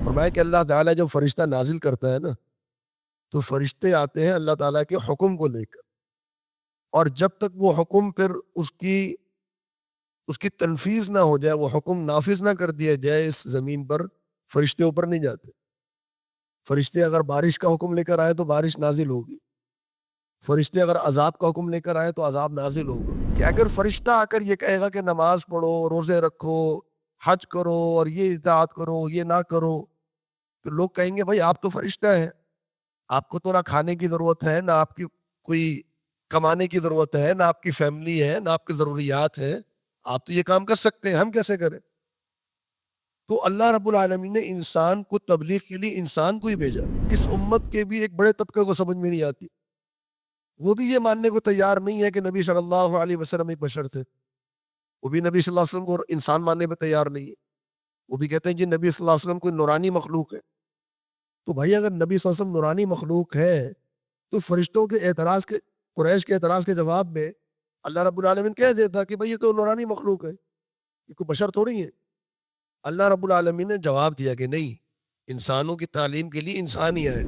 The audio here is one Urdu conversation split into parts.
فرمایا کہ اللہ تعالیٰ جب فرشتہ نازل کرتا ہے نا تو فرشتے آتے ہیں اللہ تعالیٰ کے حکم کو لے کر، اور جب تک وہ حکم پھر اس کی تنفیذ نہ ہو جائے، وہ حکم نافذ نہ کر دیا جائے اس زمین پر، فرشتے اوپر نہیں جاتے۔ فرشتے اگر بارش کا حکم لے کر آئے تو بارش نازل ہوگی، فرشتے اگر عذاب کا حکم لے کر آئے تو عذاب نازل ہوگا۔ کہ اگر فرشتہ آ کر یہ کہے گا کہ نماز پڑھو، روزے رکھو، حج کرو اور یہ اطاعت کرو، یہ نہ کرو، تو لوگ کہیں گے بھائی آپ تو فرشتہ ہیں، آپ کو تو نہ کھانے کی ضرورت ہے، نہ آپ کی کوئی کمانے کی ضرورت ہے، نہ آپ کی فیملی ہے، نہ آپ کی ضروریات ہیں، آپ تو یہ کام کر سکتے ہیں، ہم کیسے کریں؟ تو اللہ رب العالمین نے انسان کو تبلیغ کے لیے انسان کو ہی بھیجا۔ اس امت کے بھی ایک بڑے طبقے کو سمجھ میں نہیں آتی، وہ بھی یہ ماننے کو تیار نہیں ہے کہ نبی صلی اللہ علیہ وسلم ایک بشر تھے، وہ بھی نبی صلی اللہ علیہ وسلم کو انسان ماننے پہ تیار نہیں ہے، وہ بھی کہتے ہیں کہ نبی صلی اللہ علیہ وسلم کوئی نورانی مخلوق ہے۔ تو بھائی اگر نبی صلی اللہ علیہ وسلم نورانی مخلوق ہے تو فرشتوں کے اعتراض کے، قریش کے اعتراض کے جواب میں اللہ رب العالمین کہہ دیتا کہ بھئی یہ تو نورانی مخلوق ہے، یہ کوئی بشر تھوڑی ہے۔ اللہ رب العالمین نے جواب دیا کہ نہیں، انسانوں کی تعلیم کے لیے انسان ہی آئے۔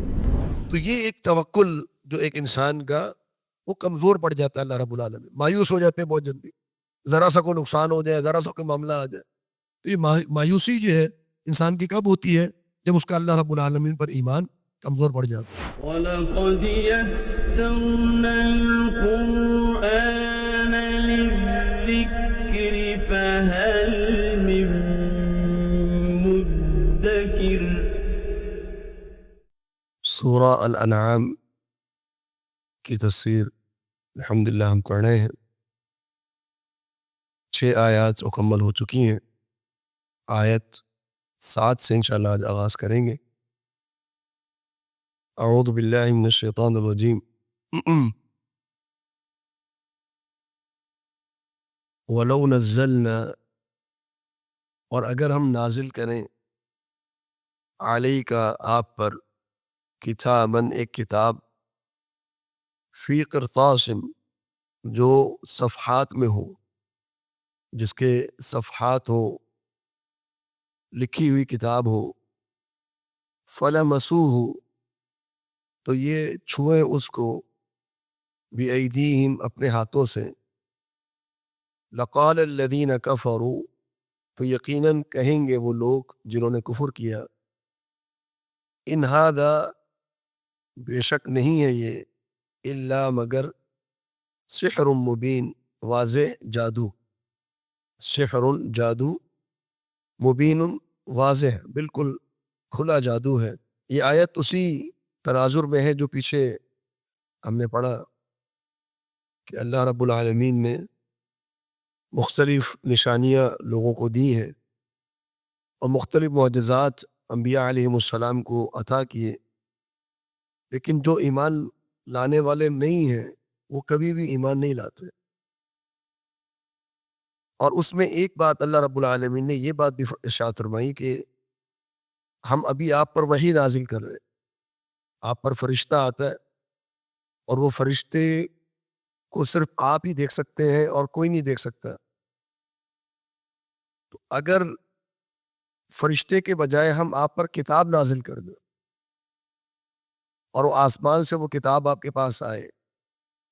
تو یہ ایک توکل جو ایک انسان کا وہ کمزور پڑ جاتا ہے، اللہ رب العالمین مایوس ہو جاتے ہیں بہت جلدی، ذرا سا کوئی نقصان ہو جائے، ذرا سا کوئی معاملہ آ جائے، تو یہ مایوسی جو ہے انسان کی کب ہوتی ہے؟ جب اس کا اللہ رب العالمین پر ایمان کمزور پڑ جاتا ہے۔ وَلَقَدْ يَسَّرْنَا الْقُرْآنَ لِلذِّكْرِ فَهَلْ مِن مُدَّكِرٍ۔ سورہ الانعام کی تفسیر الحمدللہ ہم پڑھ رہے ہیں، 6 آیات مکمل ہو چکی ہیں، آیت 7 سے انشاءاللہ آج آغاز کریں گے۔ اعوذ باللہ من الشیطان الرجیم وَلَوْ نَزَّلْنَا، اور اگر ہم نازل کریں، علیک آپ پر، کتاباً ایک کتاب، فی قرطاس جو صفحات میں ہو، جس کے صفحات ہو، لکھی ہوئی کتاب ہو، فَلَمَسُوهُ، تو یہ چھوئیں اس کو، بِأَیْدِیہم اپنے ہاتھوں سے، لَقَالَ الَّذِينَ كَفَرُوا، تو یقیناً کہیں گے وہ لوگ جنہوں نے کفر کیا، ان ھذا، بے شک نہیں ہے یہ، الا مگر، سحر مبین، واضح جادو، سحر جادو، مبین واضح، بالکل کھلا جادو ہے۔ یہ آیت اسی تناظر میں ہے جو پیچھے ہم نے پڑھا کہ اللہ رب العالمین نے مختلف نشانیاں لوگوں کو دی ہیں اور مختلف معجزات انبیاء علیہم السلام کو عطا کیے، لیکن جو ایمان لانے والے نہیں ہیں وہ کبھی بھی ایمان نہیں لاتے۔ اور اس میں ایک بات اللہ رب العالمین نے یہ بات بھی ارشاد فرمائی کہ ہم ابھی آپ پر وحی نازل کر رہے ہیں، آپ پر فرشتہ آتا ہے اور وہ فرشتے کو صرف آپ ہی دیکھ سکتے ہیں اور کوئی نہیں دیکھ سکتا۔ تو اگر فرشتے کے بجائے ہم آپ پر کتاب نازل کر دیں اور وہ آسمان سے وہ کتاب آپ کے پاس آئے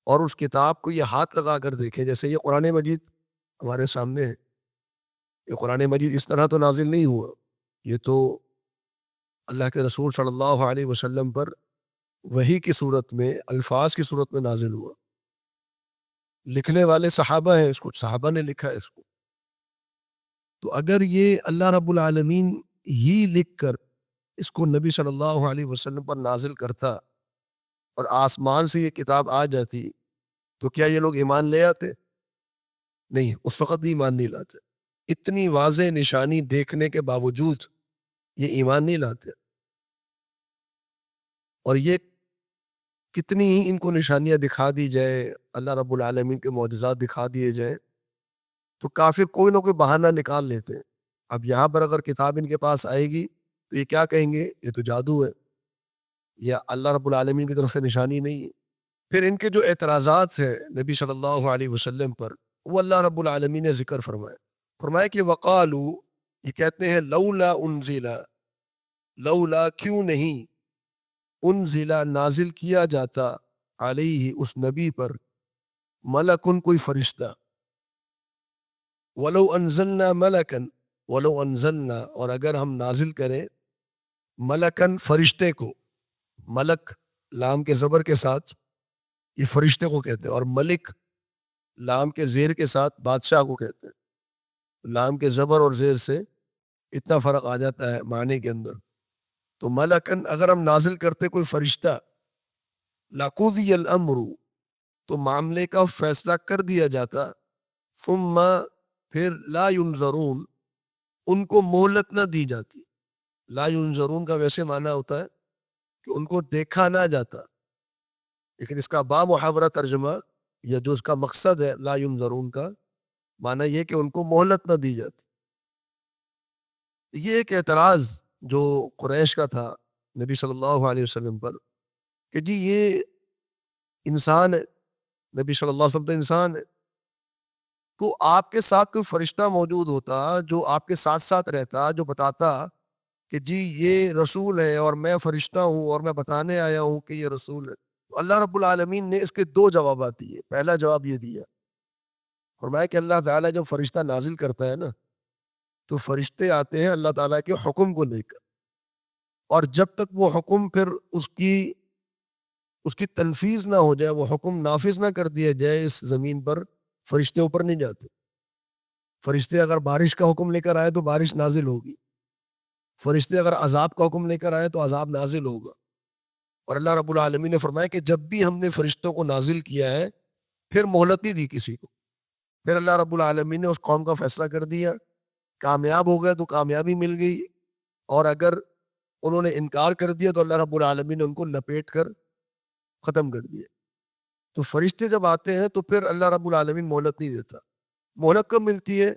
اور اس کتاب کو یہ ہاتھ لگا کر دیکھیں، جیسے یہ قرآن مجید ہمارے سامنے ہے، یہ قرآن مجید اس طرح تو نازل نہیں ہوا، یہ تو اللہ کے رسول صلی اللہ علیہ وسلم پر وحی کی صورت میں، الفاظ کی صورت میں نازل ہوا، لکھنے والے صحابہ ہیں، اس کو صحابہ نے لکھا ہے اس کو۔ تو اگر یہ اللہ رب العالمین ہی لکھ کر اس کو نبی صلی اللہ علیہ وسلم پر نازل کرتا اور آسمان سے یہ کتاب آ جاتی تو کیا یہ لوگ ایمان لے آتے؟ نہیں، اس وقت بھی ایمان نہیں لاتے۔ اتنی واضح نشانی دیکھنے کے باوجود یہ ایمان نہیں لاتے، اور یہ کتنی ہی ان کو نشانیاں دکھا دی جائے، اللہ رب العالمین کے معجزات دکھا دیے جائیں تو کافر کوئی نہ کوئی بہانہ نکال لیتے ہیں۔ اب یہاں پر اگر کتاب ان کے پاس آئے گی تو یہ کیا کہیں گے؟ یہ تو جادو ہے، یا اللہ رب العالمین کی طرف سے نشانی نہیں ہے۔ پھر ان کے جو اعتراضات ہیں نبی صلی اللہ علیہ وسلم پر، وہ اللہ رب العالمین نے ذکر فرمایا کہ وقالو، یہ کہتے ہیں لولا انزل، لولا کیوں نہیں انزل نازل کیا جاتا علیہ اس نبی پر ملکن کوئی فرشتہ ولو انزلنا ملکن ولو انزلنا اور اگر ہم نازل کریں ملکن فرشتے کو ملک لام کے زبر کے ساتھ یہ فرشتے کو کہتے ہیں اور ملک لام کے زیر کے ساتھ بادشاہ کو کہتے ہیں لام کے زبر اور زیر سے اتنا فرق آ جاتا ہے معنی کے اندر تو ملکن اگر ہم نازل کرتے کوئی فرشتہ لقضی الامر تو معاملے کا فیصلہ کر دیا جاتا ثم پھر لا ینظرون ان کو مہلت نہ دی جاتی لا ینظرون کا ویسے معنی ہوتا ہے کہ ان کو دیکھا نہ جاتا لیکن اس کا با محاورہ ترجمہ یا جو اس کا مقصد ہے لا ینظرون کا معنی یہ کہ ان کو مہلت نہ دی جاتی یہ ایک اعتراض جو قریش کا تھا نبی صلی اللہ علیہ وسلم پر کہ جی یہ انسان ہے نبی صلی اللہ علیہ وسلم تو انسان ہے تو آپ کے ساتھ کوئی فرشتہ موجود ہوتا جو آپ کے ساتھ ساتھ رہتا جو بتاتا کہ جی یہ رسول ہے اور میں فرشتہ ہوں اور میں بتانے آیا ہوں کہ یہ رسول ہے تو اللہ رب العالمین نے اس کے دو جوابات دیے پہلا جواب یہ دیا فرمایا کہ اللہ تعالیٰ جب فرشتہ نازل کرتا ہے نا تو فرشتے آتے ہیں اللہ تعالیٰ کے حکم کو لے کر اور جب تک وہ حکم پھر اس کی تنفیذ نہ ہو جائے وہ حکم نافذ نہ کر دیا جائے اس زمین پر فرشتے اوپر نہیں جاتے فرشتے اگر بارش کا حکم لے کر آئے تو بارش نازل ہوگی فرشتے اگر عذاب کا حکم لے کر آئے تو عذاب نازل ہوگا اور اللہ رب العالمین نے فرمایا کہ جب بھی ہم نے فرشتوں کو نازل کیا ہے پھر مہلت نہیں دی کسی کو پھر اللہ رب العالمین نے اس قوم کا فیصلہ کر دیا کامیاب ہو گئے تو کامیابی مل گئی اور اگر انہوں نے انکار کر دیا تو اللہ رب العالمین نے ان کو لپیٹ کر ختم کر دیا تو فرشتے جب آتے ہیں تو پھر اللہ رب العالمین مہلت نہیں دیتا مہلت کب ملتی ہے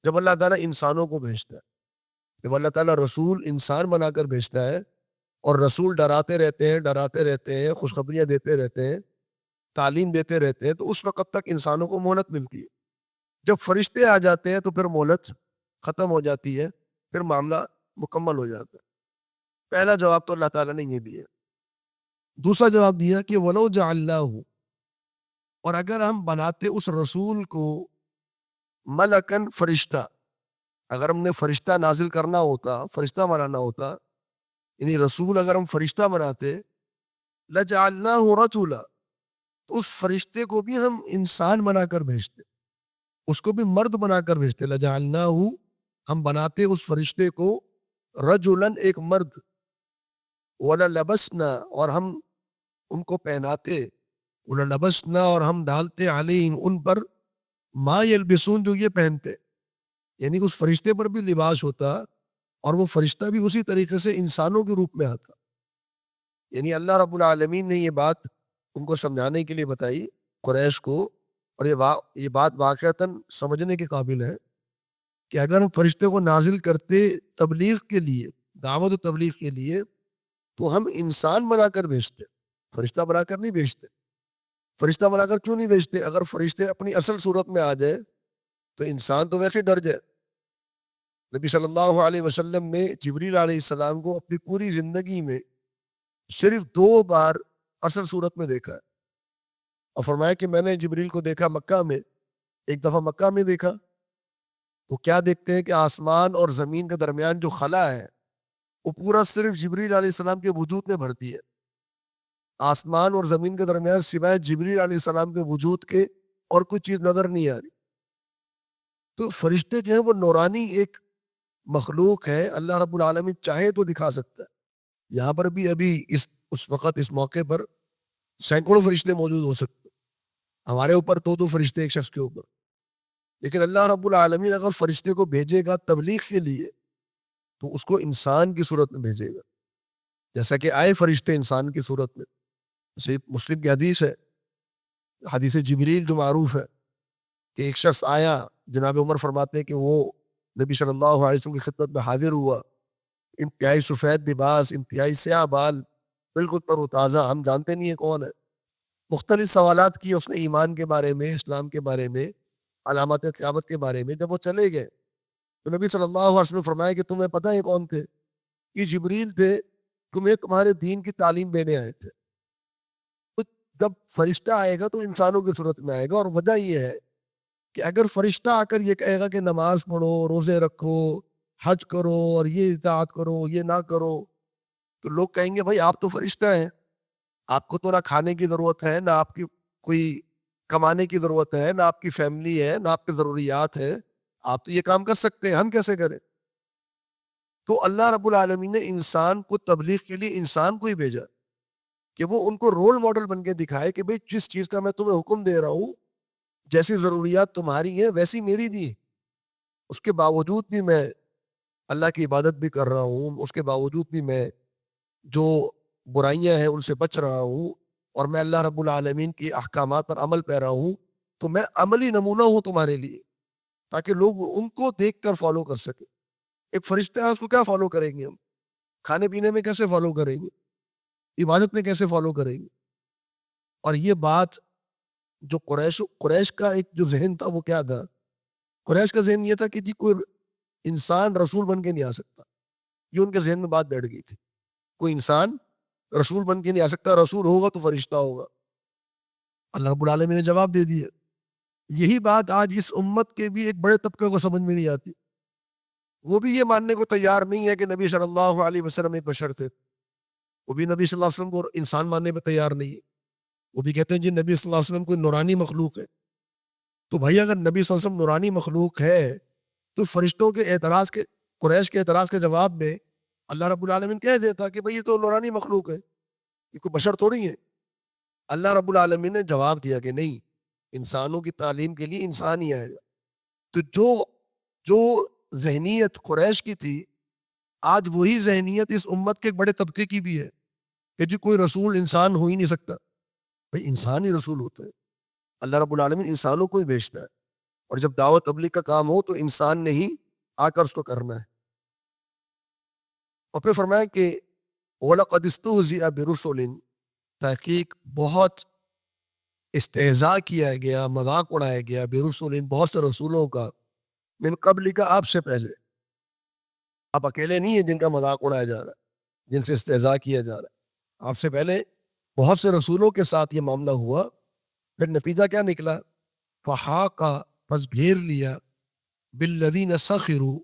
جب اللہ تعالیٰ انسانوں کو بھیجتا ہے جب اللہ تعالیٰ رسول انسان بنا کر بھیجتا ہے اور رسول ڈراتے رہتے ہیں خوشخبریاں دیتے رہتے ہیں تعلیم دیتے رہتے ہیں تو اس وقت تک انسانوں کو مہلت ملتی ہے جب فرشتے آ جاتے ہیں تو پھر مہلت ختم ہو جاتی ہے پھر معاملہ مکمل ہو جاتا ہے پہلا جواب تو اللہ تعالیٰ نے یہ دیا دوسرا جواب دیا کہ وَلَوْ جَعَلْنَاهُ اور اگر ہم بناتے اس رسول کو ملکن فرشتہ اگر ہم نے فرشتہ نازل کرنا ہوتا فرشتہ بنانا ہوتا یعنی رسول اگر ہم فرشتہ بناتے لَجَعَلْنَاهُ رَجُلًا تو اس فرشتے کو بھی ہم انسان بنا کر بھیجتے اس کو بھی مرد بنا کر بھیجتے لَجَعَلْنَاهُ ہم بناتے اس فرشتے کو رجلاً ایک مرد وَلَلَبَسْنَا اور ہم ان کو پہناتے وَلَلَبَسْنَا اور ہم ڈالتے عَلَيْهِمْ ان پر ما يلبسون جو یہ پہنتے یعنی اس فرشتے پر بھی لباس ہوتا اور وہ فرشتہ بھی اسی طریقے سے انسانوں کے روپ میں آتا یعنی اللہ رب العالمین نے یہ بات ان کو سمجھانے کے لیے بتائی قریش کو اور یہ بات واقعتاً سمجھنے کے قابل ہے کہ اگر ہم فرشتے کو نازل کرتے تبلیغ کے لیے دعوت و تبلیغ کے لیے تو ہم انسان بنا کر بھیجتے فرشتہ بنا کر نہیں بھیجتے فرشتہ بنا کر کیوں نہیں بھیجتے اگر فرشتے اپنی اصل صورت میں آ جائے تو انسان تو ویسے ڈر جائے نبی صلی اللہ علیہ وسلم نے جبریل علیہ السلام کو اپنی پوری زندگی میں صرف 2 بار اصل صورت میں دیکھا ہے اور فرمایا کہ میں نے جبریل کو دیکھا مکہ میں ایک دفعہ مکہ میں دیکھا تو کیا دیکھتے ہیں کہ آسمان اور زمین کے درمیان جو خلا ہے وہ پورا صرف جبریل علیہ السلام کے وجود میں بھرتی ہے آسمان اور زمین کے درمیان سوائے جبریل علیہ السلام کے وجود کے اور کوئی چیز نظر نہیں آ رہی تو فرشتے جو ہیں وہ نورانی ایک مخلوق ہے اللہ رب العالمین چاہے تو دکھا سکتا ہے یہاں پر بھی ابھی اس وقت اس موقع پر سینکڑوں فرشتے موجود ہو سکتے ہمارے اوپر تو فرشتے ایک شخص کے اوپر لیکن اللہ رب العالمین اگر فرشتے کو بھیجے گا تبلیغ کے لیے تو اس کو انسان کی صورت میں بھیجے گا جیسا کہ آئے فرشتے انسان کی صورت میں جیسے مسلم کی حدیث ہے حدیث جبریل جو معروف ہے کہ ایک شخص آیا جناب عمر فرماتے ہیں کہ وہ نبی صلی اللہ علیہ وسلم کی خدمت میں حاضر ہوا انتہائی سفید لباس انتہائی سیاہ بال بالکل تر و تازہ ہم جانتے نہیں ہیں کون ہے مختلف سوالات کی اس نے ایمان کے بارے میں اسلام کے بارے میں علامات قیامت کے بارے میں جب وہ چلے گئے تو نبی صلی اللہ علیہ وسلم فرمایا کہ تمہیں پتہ ہے کون تھے کہ جبریل تھے، تمہیں تمہارے دین کی تعلیم دینے آئے تھے. تو جب فرشتہ آئے گا تو انسانوں کی صورت میں آئے گا، اور وجہ یہ ہے کہ اگر فرشتہ آ کر یہ کہے گا کہ نماز پڑھو، روزے رکھو، حج کرو اور یہ اطاعت کرو، یہ نہ کرو، تو لوگ کہیں گے بھائی آپ تو فرشتہ ہیں، آپ کو تو نہ کھانے کی ضرورت ہے، نہ آپ کی کوئی کمانے کی ضرورت ہے، نہ آپ کی فیملی ہے، نہ آپ کی ضروریات ہیں، آپ تو یہ کام کر سکتے ہیں، ہم کیسے کریں؟ تو اللہ رب العالمین نے انسان کو تبلیغ کے لیے انسان کو ہی بھیجا کہ وہ ان کو رول ماڈل بن کے دکھائے کہ بھئی جس چیز کا میں تمہیں حکم دے رہا ہوں، جیسی ضروریات تمہاری ہیں ویسی میری بھی ہے، اس کے باوجود بھی میں اللہ کی عبادت بھی کر رہا ہوں، اس کے باوجود بھی میں جو برائیاں ہیں ان سے بچ رہا ہوں، اور میں اللہ رب العالمین کی احکامات پر عمل پیرا ہوں، تو میں عملی نمونہ ہوں تمہارے لیے، تاکہ لوگ ان کو دیکھ کر فالو کر سکیں. ایک فرشتہ ہے، اس کو کیا فالو کریں گے ہم؟ کھانے پینے میں کیسے فالو کریں گے؟ عبادت میں کیسے فالو کریں گے؟ اور یہ بات جو قریش کا ایک جو ذہن تھا وہ کیا تھا؟ قریش کا ذہن یہ تھا کہ جی کوئی انسان رسول بن کے نہیں آ سکتا. یہ ان کے ذہن میں بات بیٹھ گئی تھی، کوئی انسان رسول بن کے نہیں آ سکتا، رسول ہوگا تو فرشتہ ہوگا. اللہ رب العالمین نے جواب دے دیا. یہی بات آج اس امت کے بھی ایک بڑے طبقے کو سمجھ میں نہیں آتی. وہ بھی یہ ماننے کو تیار نہیں ہے کہ نبی صلی اللہ علیہ وسلم ایک بشر تھے. وہ بھی نبی صلی اللہ علیہ وسلم کو انسان ماننے پہ تیار نہیں ہے. وہ بھی کہتے ہیں جی نبی صلی اللہ علیہ وسلم کوئی نورانی مخلوق ہے. تو بھائی اگر نبی صلی اللہ علیہ وسلم نورانی مخلوق ہے تو فرشتوں کے اعتراض کے، قریش کے اعتراض کے جواب میں اللہ رب العالمین کہہ دیتا کہ بھئی یہ تو نورانی مخلوق ہے، یہ کوئی بشر تھوڑی ہے. اللہ رب العالمین نے جواب دیا کہ نہیں، انسانوں کی تعلیم کے لیے انسان ہی آئے گا. تو جو ذہنیت قریش کی تھی، آج وہی ذہنیت اس امت کے ایک بڑے طبقے کی بھی ہے کہ جی کوئی رسول انسان ہو ہی نہیں سکتا. بھئی انسان ہی رسول ہوتا ہے. اللہ رب العالمین انسانوں کو ہی بھیجتا ہے، اور جب دعوت تبلیغ کا کام ہو تو انسان نے ہی آ کر اس کو کرنا ہے. اور پھر فرمایا کہ وَلَقَدِ اسْتُهْزِئَ بِرُسُلٍ، تحقیق بہت استہزاء کیا گیا، مذاق اڑایا گیا، برسول بہت سے رسولوں کا، من قبل کا آپ سے پہلے. آپ اکیلے نہیں ہیں جن کا مذاق اڑایا جا رہا ہے، جن سے استہزاء کیا جا رہا ہے. آپ سے پہلے بہت سے رسولوں کے ساتھ یہ معاملہ ہوا. پھر نتیجہ کیا نکلا؟ فحاقہ، پس گھیر لیا، بالذین سخروا،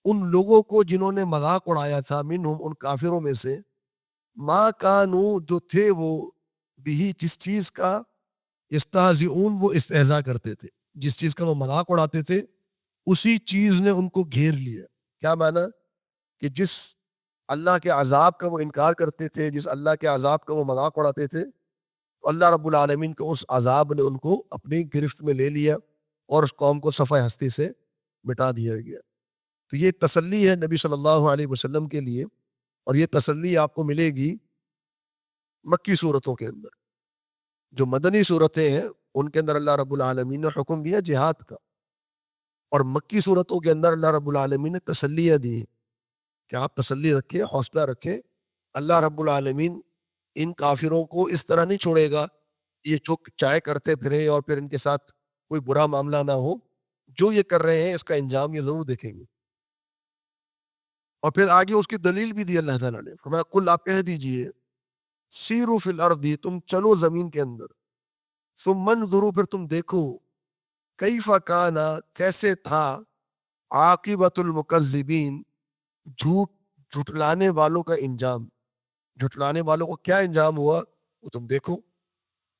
ان لوگوں کو جنہوں نے مذاق اڑایا تھا، منہم ان کافروں میں سے، ما کانوا جو تھے وہ، بھی جس چیز کا، یستہزئون وہ استہزاء کرتے تھے، جس چیز کا وہ مذاق اڑاتے تھے اسی چیز نے ان کو گھیر لیا. کیا معنی؟ کہ جس اللہ کے عذاب کا وہ انکار کرتے تھے، جس اللہ کے عذاب کا وہ مذاق اڑاتے تھے، اللہ رب العالمین کے اس عذاب نے ان کو اپنی گرفت میں لے لیا اور اس قوم کو صفحہ ہستی سے مٹا دیا گیا. تو یہ تسلی ہے نبی صلی اللہ علیہ وسلم کے لیے، اور یہ تسلی آپ کو ملے گی مکی صورتوں کے اندر. جو مدنی صورتیں ہیں ان کے اندر اللہ رب العالمین نے حکم دیا جہاد کا، اور مکی صورتوں کے اندر اللہ رب العالمین نے تسلیہ دی کہ آپ تسلی رکھیں، حوصلہ رکھیں. اللہ رب العالمین ان کافروں کو اس طرح نہیں چھوڑے گا یہ چک چائے کرتے پھرے اور پھر ان کے ساتھ کوئی برا معاملہ نہ ہو. جو یہ کر رہے ہیں اس کا انجام یہ ضرور دیکھیں گے. اور پھر آگے اس کی دلیل بھی دی اللہ تعالیٰ نے. فرمایا قل، آپ کہہ دیجئے، سیروا فی الارض، تم چلو زمین کے اندر، ثم انظروا، پھر تم دیکھو، کیف کان، کیسے تھا، عاقبۃ المکذبین، جھٹلانے والوں کا انجام. جھٹلانے والوں کو کیا انجام ہوا وہ تم دیکھو.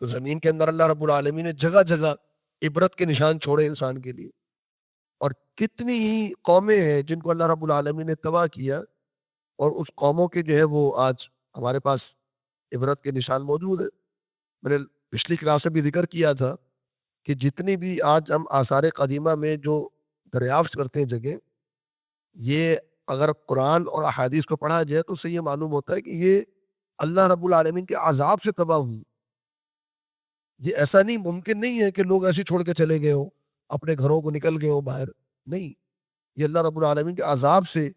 تو زمین کے اندر اللہ رب العالمین نے جگہ جگہ عبرت کے نشان چھوڑے انسان کے لیے، اور کتنی ہی قومیں ہیں جن کو اللہ رب العالمین نے تباہ کیا، اور اس قوموں کے جو ہے وہ آج ہمارے پاس عبرت کے نشان موجود ہے. میں نے پچھلی کلاس میں بھی ذکر کیا تھا کہ جتنی بھی آج ہم آثار قدیمہ میں جو دریافت کرتے ہیں جگہ، یہ اگر قرآن اور احادیث کو پڑھا جائے تو اس سے یہ معلوم ہوتا ہے کہ یہ اللہ رب العالمین کے عذاب سے تباہ ہوئی. یہ ایسا نہیں، ممکن نہیں ہے کہ لوگ ایسے چھوڑ کے چلے گئے ہو، اپنے گھروں کو نکل گئے ہو باہر. نہیں، یہ اللہ رب العالمین کے عذاب سے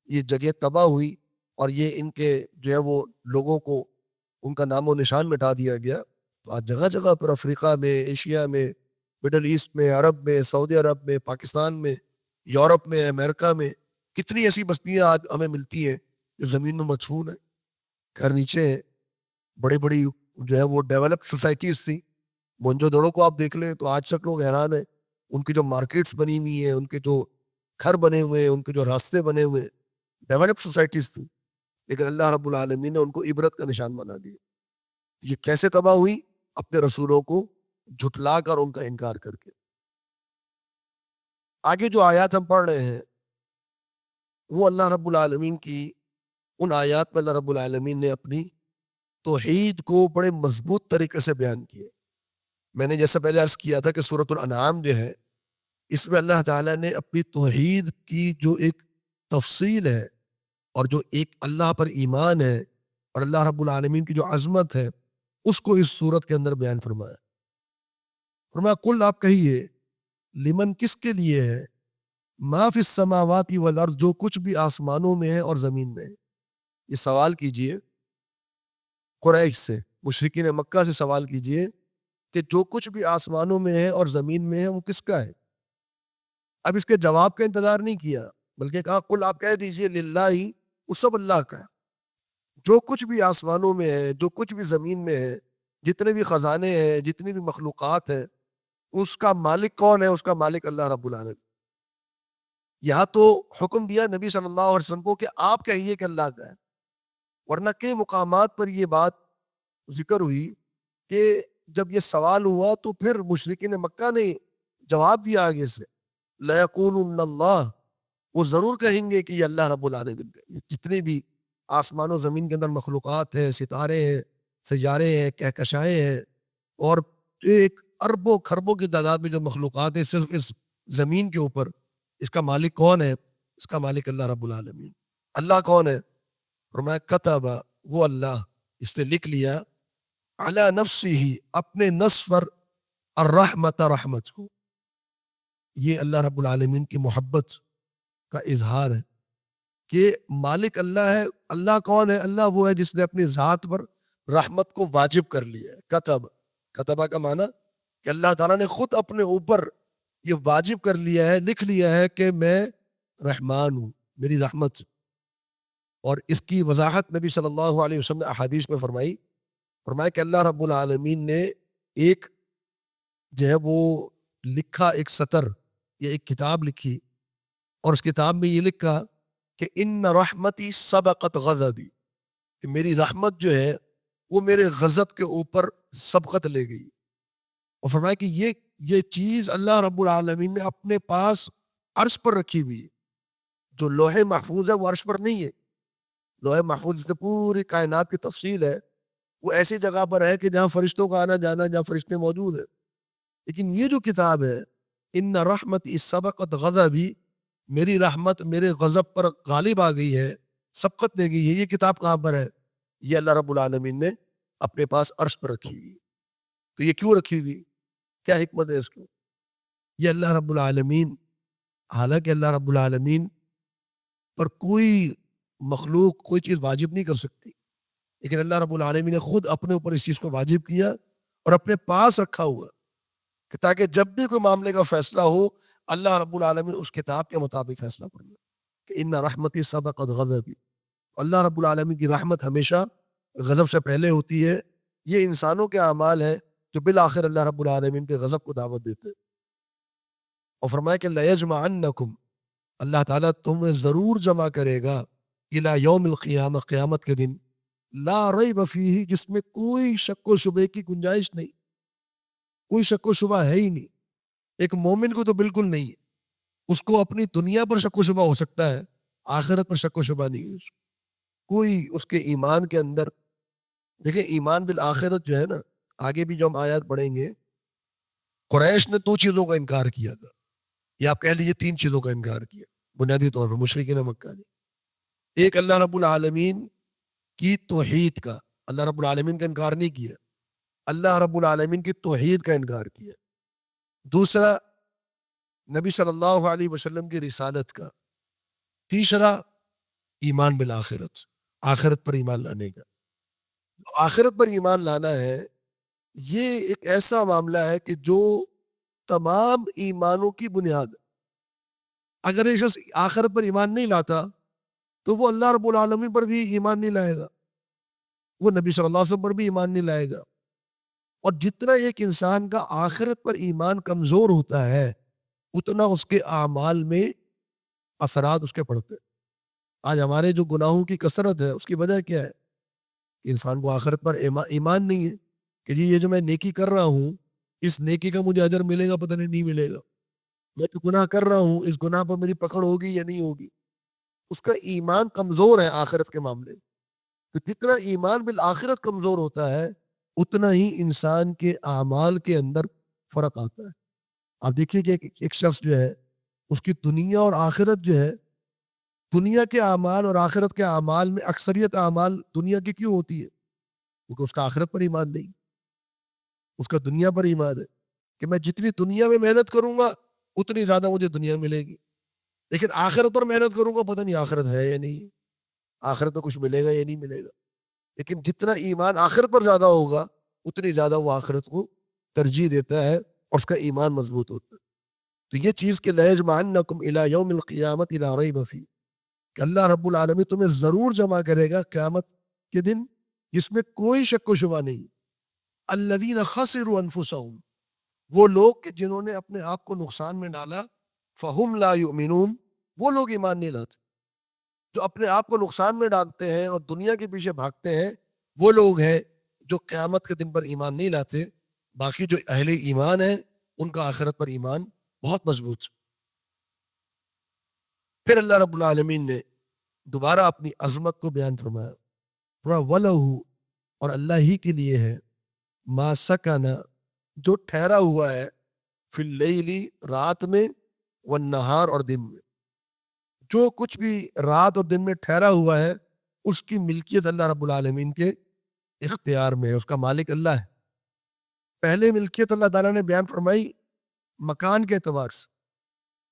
یہ جگہ تباہ ہوئی، اور یہ ان کے جو ہے وہ لوگوں کو ان کا نام و نشان مٹا دیا گیا. تو آج جگہ جگہ پر افریقہ میں، ایشیا میں، مڈل ایسٹ میں، عرب میں، سعودی عرب میں، پاکستان میں، یورپ میں، امریکہ میں، کتنی ایسی بستیاں آج ہمیں ملتی ہیں جو زمین میں مدفون ہے. گھر نیچے بڑی بڑی جو ہے وہ ڈیولپ سوسائٹیز تھی. مونجو دڑو کو آپ دیکھ لیں تو آج تک لوگ حیران ہیں. ان کی جو مارکیٹس بنی ہوئی ہیں, ان کے جو گھر بنے ہوئے ہیں, ان کے جو راستے بنے ہوئے ہیں, ڈیولپ سوسائٹیز تھی. لیکن اللہ رب العالمین نے ان کو عبرت کا نشان بنا دیا. یہ کیسے تباہ ہوئی؟ اپنے رسولوں کو جھٹلا کر, ان کا انکار کر کے. آگے جو آیات ہم پڑھ رہے ہیں وہ اللہ رب العالمین کی ان آیات میں اللہ رب العالمین نے اپنی توحید کو بڑے مضبوط طریقے سے بیان کیے. میں نے جیسا پہلے عرض کیا تھا کہ سورۃ الانعام جو ہے اس میں اللہ تعالیٰ نے اپنی توحید کی جو ایک تفصیل ہے اور جو ایک اللہ پر ایمان ہے اور اللہ رب العالمین کی جو عظمت ہے اس کو اس صورت کے اندر بیان فرمایا. فرمایا کل آپ کہیے لمن کس کے لیے ہے, ما فی السماوات والارض جو کچھ بھی آسمانوں میں ہے اور زمین میں ہے. یہ سوال کیجئے قریش سے, مشرکین مکہ سے سوال کیجئے کہ جو کچھ بھی آسمانوں میں ہے اور زمین میں ہے وہ کس کا ہے. اب اس کے جواب کا انتظار نہیں کیا بلکہ کہا کل آپ کہہ دیجئے للہ, وہ سب اللہ کا ہے. جو کچھ بھی آسمانوں میں ہے, جو کچھ بھی زمین میں ہے, جتنے بھی خزانے ہیں, جتنی بھی مخلوقات ہیں, اس کا مالک کون ہے؟ اس کا مالک اللہ رب العالمین. یہاں تو حکم دیا نبی صلی اللہ علیہ وسلم کو کہ آپ کہیے کہ اللہ کا ہے, ورنہ کئی مقامات پر یہ بات ذکر ہوئی کہ جب یہ سوال ہوا تو پھر مشرکین مکہ نے جواب دیا آگے سے لَيَقُولُنَّ اللَّهُ, وہ ضرور کہیں گے کہ یہ اللہ رب العالمین کا. جتنے بھی آسمان و زمین کے اندر مخلوقات ہیں, ستارے ہیں, سیارے ہیں, کہکشائیں ہیں, اور ایک اربوں خربوں کی تعداد میں جو مخلوقات ہیں صرف اس زمین کے اوپر, اس کا مالک کون ہے؟ اس کا مالک اللہ رب العالمین. اللہ کون ہے؟ فرمایا کتب, وہ اللہ اس نے لکھ لیا, علی نفسہ, اپنے نفس پر, الرحمت, رحمت کو. یہ اللہ رب العالمین کی محبت کا اظہار ہے کہ مالک اللہ ہے. اللہ کون ہے؟ اللہ وہ ہے جس نے اپنی ذات پر رحمت کو واجب کر لیا ہے. کتب, کتبہ کا معنی کہ اللہ تعالیٰ نے خود اپنے اوپر یہ واجب کر لیا ہے, لکھ لیا ہے کہ میں رحمان ہوں, میری رحمت. اور اس کی وضاحت نبی صلی اللہ علیہ وسلم نے احادیث میں فرمائی. فرمایا کہ اللہ رب العالمین نے ایک جو ہے وہ لکھا, ایک سطر یا ایک کتاب لکھی, اور اس کتاب میں یہ لکھا کہ ان رحمتی سبقت غضبی, کہ میری رحمت جو ہے وہ میرے غضب کے اوپر سبقت لے گئی. اور فرمایا کہ یہ چیز اللہ رب العالمین نے اپنے پاس عرش پر رکھی ہوئی. جو لوح محفوظ ہے وہ عرش پر نہیں ہے. لوح محفوظ جس میں پوری کائنات کی تفصیل ہے وہ ایسی جگہ پر ہے کہ جہاں فرشتوں کا آنا جانا, جہاں فرشتے موجود ہیں. لیکن یہ جو کتاب ہے ان رحمتی سبقت غضبی, میری رحمت میرے غضب پر غالب آ گئی ہے, سبقت دے گئی ہے, یہ کتاب کہاں پر ہے؟ یہ اللہ رب العالمین نے اپنے پاس عرش پر رکھی ہوئی. تو یہ کیوں رکھی ہوئی؟ کیا حکمت ہے اس کو؟ یہ اللہ رب العالمین, حالانکہ اللہ رب العالمین پر کوئی مخلوق کوئی چیز واجب نہیں کر سکتی, لیکن اللہ رب العالمین نے خود اپنے اوپر اس چیز کو واجب کیا اور اپنے پاس رکھا ہوا کہ تاکہ جب بھی کوئی معاملے کا فیصلہ ہو اللہ رب العالمین اس کتاب کے مطابق فیصلہ کرنا. کہ ان رحمتی سبقت غضبی, اللہ رب العالمین کی رحمت ہمیشہ غضب سے پہلے ہوتی ہے. یہ انسانوں کے اعمال ہیں جو بالآخر اللہ رب العالمین کے غضب کو دعوت دیتے. اور فرمایا کہ لَيَجْمَعَنَّكُمْ, اللہ تعالیٰ تمہیں ضرور جمع کرے گا, اِلَى یوم القیامہ, قیامت کے دن, لا ریب فیہ, جس میں کوئی شک و شبے کی گنجائش نہیں, کوئی شک و شبہ ہے ہی نہیں. ایک مومن کو تو بالکل نہیں ہے, اس کو اپنی دنیا پر شک و شبہ ہو سکتا ہے, آخرت پر شک و شبہ نہیں ہے. کوئی اس کے ایمان کے اندر, دیکھیں ایمان بالآخرت جو ہے نا, آگے بھی جو ہم آیات پڑھیں گے, قریش نے 2 چیزوں کا انکار کیا تھا, یا آپ کہہ لیجیے 3 چیزوں کا انکار کیا بنیادی طور پر مشرکین مکہ نے. ایک اللہ رب العالمین کی توحید کا, اللہ رب العالمین کا انکار نہیں کیا, اللہ رب العالمین کی توحید کا انکار کیا. دوسرا نبی صلی اللہ علیہ وسلم کی رسالت کا. تیسرا ایمان بالآخرت, آخرت پر ایمان لانے کا. آخرت پر ایمان لانا ہے, یہ ایک ایسا معاملہ ہے کہ جو تمام ایمانوں کی بنیاد. اگر ایک شخص آخرت پر ایمان نہیں لاتا تو وہ اللہ رب العالمین پر بھی ایمان نہیں لائے گا، وہ نبی صلی اللہ علیہ وسلم پر بھی ایمان نہیں لائے گا۔ اور جتنا ایک انسان کا آخرت پر ایمان کمزور ہوتا ہے اتنا اس کے اعمال میں اثرات اس کے پڑتے ہیں۔ آج ہمارے جو گناہوں کی کثرت ہے اس کی وجہ کیا ہے؟ کہ انسان کو آخرت پر ایمان نہیں ہے کہ جی یہ جو میں نیکی کر رہا ہوں اس نیکی کا مجھے اجر ملے گا، پتہ نہیں ملے گا، میں جو گناہ کر رہا ہوں اس گناہ پر میری پکڑ ہوگی یا نہیں ہوگی۔ اس کا ایمان کمزور ہے آخرت کے معاملے۔ تو جتنا ایمان بالآخرت کمزور ہوتا ہے اتنا ہی انسان کے اعمال کے اندر فرق آتا ہے۔ آپ دیکھیے کہ ایک شخص جو ہے اس کی دنیا اور آخرت جو ہے، دنیا کے اعمال اور آخرت کے اعمال میں اکثریت اعمال دنیا کی کیوں ہوتی ہے؟ کیونکہ اس کا آخرت پر ایمان نہیں، اس کا دنیا پر ایمان ہے کہ میں جتنی دنیا میں محنت کروں گا اتنی زیادہ مجھے دنیا ملے گی، لیکن آخرت پر محنت کروں گا پتہ نہیں آخرت ہے یا نہیں، آخرت میں کچھ ملے گا یا نہیں ملے گا۔ لیکن جتنا ایمان آخرت پر زیادہ ہوگا اتنی زیادہ وہ آخرت کو ترجیح دیتا ہے اور اس کا ایمان مضبوط ہوتا ہے۔ تو یہ چیز کہ لَيَجْمَعَنَّكُمْ إِلَىٰ يَوْمِ الْقِيَامَةِ لَا رَيْبَ فِيهِ، کہ اللہ رب العالمین تمہیں ضرور جمع کرے گا قیامت کے دن جس میں کوئی شک و شبہ نہیں۔ الَّذِينَ خَسِرُوا أَنفُسَهُمْ، وہ لوگ کہ جنہوں نے اپنے آپ کو نقصان میں ڈالا، فَهُمْ لَا يُؤْمِنُونَ، وہ لوگ ایمان نہیں لاتے۔ جو اپنے آپ کو نقصان میں ڈالتے ہیں اور دنیا کے پیچھے بھاگتے ہیں وہ لوگ ہیں جو قیامت کے دن پر ایمان نہیں لاتے۔ باقی جو اہل ایمان ہیں ان کا آخرت پر ایمان بہت مضبوط۔ پھر اللہ رب العالمین نے دوبارہ اپنی عظمت کو بیان فرمایا، وَلَهُ، اور اللہ ہی کے لیے ہے، ما سکنا، جو ٹھہرا ہوا ہے، فی اللیل، رات میں، والنہار، اور دن میں، جو کچھ بھی رات اور دن میں ٹھہرا ہوا ہے اس کی ملکیت اللہ رب العالمین کے اختیار میں ہے، اس کا مالک اللہ ہے۔ پہلے ملکیت اللہ تعالیٰ نے بیان فرمائی مکان کے اعتبار سے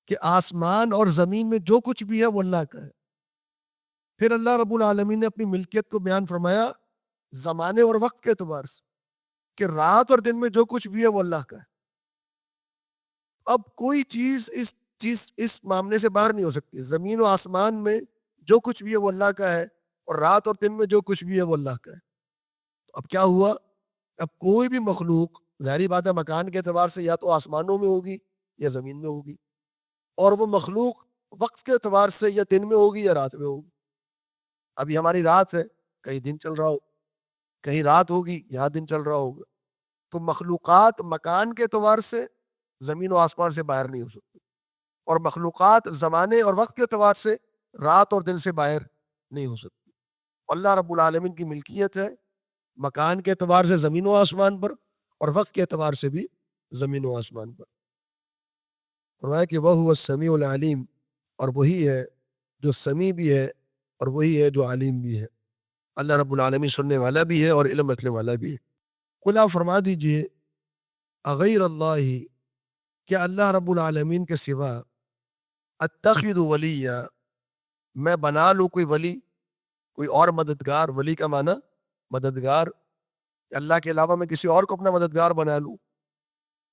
کہ آسمان اور زمین میں جو کچھ بھی ہے وہ اللہ کا ہے۔ پھر اللہ رب العالمین نے اپنی ملکیت کو بیان فرمایا زمانے اور وقت کے اعتبار سے کہ رات اور دن میں جو کچھ بھی ہے وہ اللہ کا ہے۔ اب کوئی چیز اس معاملے سے باہر نہیں ہو سکتی۔ زمین و آسمان میں جو کچھ بھی ہے وہ اللہ کا ہے اور رات اور دن میں جو کچھ بھی ہے وہ اللہ کا ہے۔ اب کیا ہوا؟ اب کوئی بھی مخلوق، ظاہری بات ہے مکان کے اعتبار سے یا تو آسمانوں میں ہوگی یا زمین میں ہوگی، اور وہ مخلوق وقت کے اعتبار سے یا دن میں ہوگی یا رات میں ہوگی۔ ابھی ہماری رات ہے، کہیں دن چل رہا ہو، کہیں رات ہوگی، یہاں دن چل رہا ہوگا۔ تو مخلوقات مکان کے اعتبار سے زمین و آسمان سے باہر نہیں ہو سکتی، اور مخلوقات زمانے اور وقت کے اعتبار سے رات اور دن سے باہر نہیں ہو سکتی۔ اللہ رب العالمین کی ملکیت ہے مکان کے اعتبار سے زمین و آسمان پر اور وقت کے اعتبار سے بھی زمین و آسمان پر۔ فرمایا کہ وہ السمیع العلیم، اور وہی ہے جو سمیع بھی ہے اور وہی ہے جو عالم بھی ہے۔ اللہ رب العالمین سننے والا بھی ہے اور علم رکھنے والا بھی ہے۔ قل آپ فرما دیجئے اغیر اللہ، کیا اللہ رب العالمین کے سوا اتخذ ولیہ، میں بنا لوں کوئی ولی، کوئی اور مددگار۔ ولی کا معنی مددگار، اللہ کے علاوہ میں کسی اور کو اپنا مددگار بنا لوں۔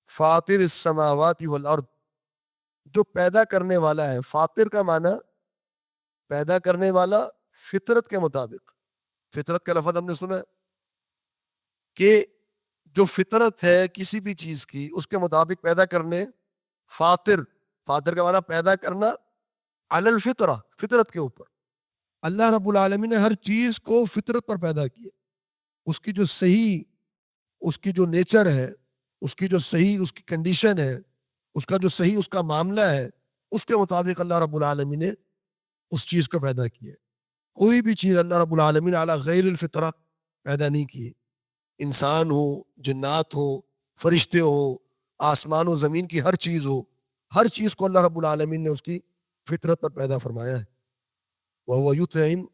فاطر السماوات والارض، جو پیدا کرنے والا ہے۔ فاطر کا معنی پیدا کرنے والا، فطرت کے مطابق۔ فطرت کا لفظ ہم نے سنا ہے کہ جو فطرت ہے کسی بھی چیز کی اس کے مطابق پیدا کرنے، فاطر۔ فاطر کا معنی پیدا کرنا، علی الفطرہ، فطرت کے اوپر۔ اللہ رب العالمین نے ہر چیز کو فطرت پر پیدا کیا، اس کی جو صحیح، اس کی جو نیچر ہے، اس کی جو صحیح اس کی کنڈیشن ہے، اس کا جو صحیح اس کا معاملہ ہے، اس کے مطابق اللہ رب العالمین نے اس چیز کو پیدا کیا۔ کوئی بھی چیز اللہ رب العالمین علی غیر الفطرہ پیدا نہیں کی۔ انسان ہو، جنات ہو، فرشتے ہو، آسمان و زمین کی ہر چیز ہو، ہر چیز کو اللہ رب العالمین نے اس کی فطرت پر پیدا فرمایا ہے۔ وَهُوَ يُطْعِمُ،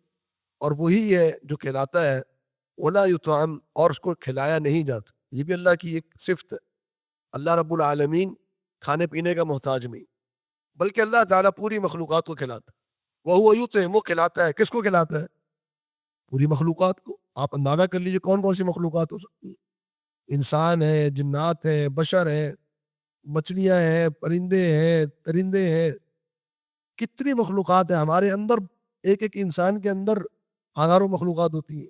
اور وہی ہے جو کھلاتا ہے، وَلَا يُطْعَمُ، اور اس کو کھلایا نہیں جاتا۔ یہ بھی اللہ کی ایک صفت ہے۔ اللہ رب العالمین کھانے پینے کا محتاج نہیں، بلکہ اللہ تعالیٰ پوری مخلوقات کو کھلاتا ہے۔ وَهُوَ يُطْعِمُ، وہ کھلاتا ہے، کس کو کھلاتا ہے؟ پوری مخلوقات کو۔ آپ اندازہ کر لیجئے کون کون سی مخلوقات ہو سکتی ہیں۔ انسان ہے، جنات ہے، بشر ہے، مچھلیاں ہیں، پرندے ہیں، درندے ہیں، کتنی مخلوقات ہیں ہمارے اندر۔ ایک ایک انسان کے اندر ہزاروں مخلوقات ہوتی ہیں،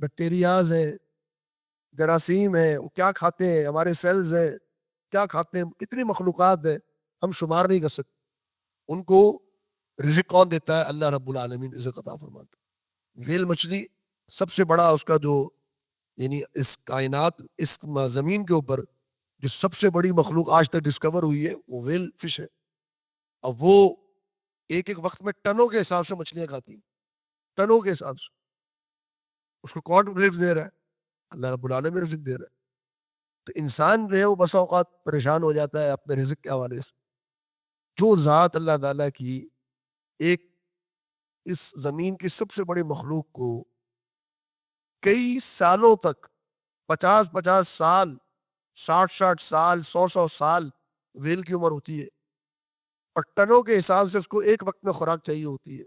بیکٹیریاز ہیں، جراثیم ہیں، وہ کیا کھاتے ہیں، ہمارے سیلز ہیں کیا کھاتے ہیں، اتنی مخلوقات ہیں ہم شمار نہیں کر سکتے. ان کو رزق کون دیتا ہے؟ اللہ رب العالمین رزق عطا فرماتا ہے. ویل مچھلی سب سے بڑا اس کا جو یعنی اس کائنات اس زمین کے اوپر جو سب سے بڑی مخلوق آج تک ڈسکور ہوئی ہے وہ ویل فش ہے. اب وہ ایک ایک وقت میں ٹنوں کے حساب سے مچھلیاں کھاتی ہیں، ٹنوں کے حساب سے. اس کو کون رزق دے رہا ہے؟ اللہ رب العالمین رزق دے رہا ہے. تو انسان جو ہے وہ بسا اوقات پریشان ہو جاتا ہے اپنے رزق کے حوالے سے. جو ذات اللہ تعالیٰ کی ایک اس زمین کی سب سے بڑی مخلوق کو کئی سالوں تک 50 سال 60 سال 100 سال ویل کی عمر ہوتی ہے اور ٹنوں کے حساب سے اس کو ایک وقت میں خوراک چاہیے ہوتی ہے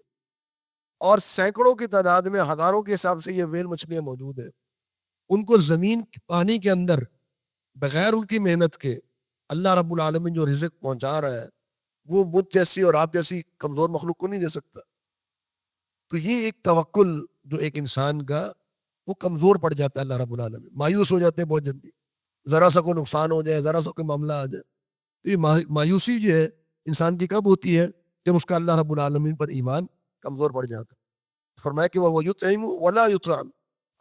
اور سینکڑوں کی تعداد میں ہزاروں کے حساب سے یہ ویل مچھلیاں موجود ہیں. ان کو زمین پانی کے اندر بغیر ان کی محنت کے اللہ رب العالمین جو رزق پہنچا رہا ہے وہ مجھ جیسی اور آپ جیسی کمزور مخلوق کو نہیں دے سکتا. تو یہ ایک توکل جو ایک انسان کا وہ کمزور پڑ جاتا ہے. اللہ رب العالمین مایوس ہو جاتے ہیں بہت جلدی، ذرا سا کوئی نقصان ہو جائے، ذرا سا کوئی معاملہ آ جائے. تو یہ مایوسی جو ہے انسان کی کب ہوتی ہے؟ جب اس کا اللہ رب العالمین پر ایمان کمزور پڑ جاتا ہے. فرمایا کہ وہ یطعم ولا یطعم،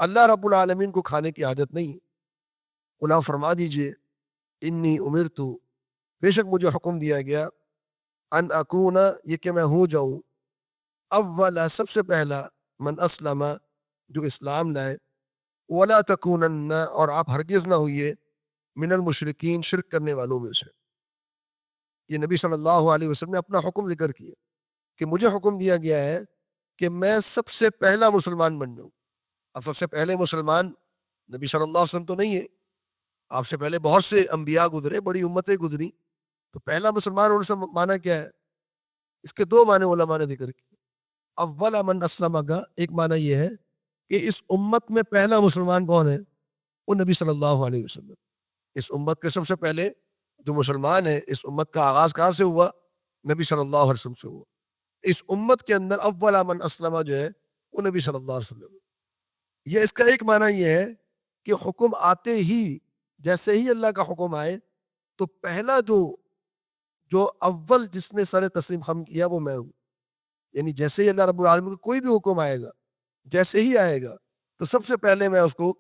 اللہ رب العالمین کو کھانے کی عادت نہیں. اللہ فرما دیجئے انی امرت، بے شک مجھے حکم دیا گیا، ان اکون، یہ کہ میں ہو جاؤں، اولا سب سے پہلا، من اسلم جو اسلام لائے، ولا تکونن اور آپ ہرگز نہ ہوئیے، من المشرکین شرک کرنے والوں میں سے. یہ نبی صلی اللہ علیہ وسلم نے اپنا حکم ذکر کیا کہ مجھے حکم دیا گیا ہے کہ میں سب سے پہلا مسلمان بن جاؤں. اب سب سے پہلے مسلمان نبی صلی اللہ علیہ وسلم تو نہیں ہے، آپ سے پہلے بہت سے انبیاء گزرے، بڑی امتیں گزری، تو پہلا مسلمان ہونے سے معنی کیا ہے؟ اس کے دو معنی علماء نے ذکر کیے. اول من اسلم کا ایک معنی یہ ہے کہ اس امت میں پہلا مسلمان کون ہے؟ وہ نبی صلی اللہ علیہ وسلم. اس امت کے سب سے پہلے جو مسلمان ہے، اس امت کا آغاز کہاں سے ہوا؟ نبی صلی اللہ علیہ وسلم سے ہوا. اس امت کے اندر اول من اسلم جو ہے وہ نبی صلی اللہ علیہ وسلم. یہ اس کا ایک معنی یہ ہے کہ حکم آتے ہی، جیسے ہی اللہ کا حکم آئے تو پہلا جو اول جس نے سر تسلیم خم کیا وہ میں ہوں. یعنی جیسے ہی اللہ رب العالمین کا کوئی بھی حکم آئے گا، جیسے ہی آئے گا تو سب سے پہلے میں اس کو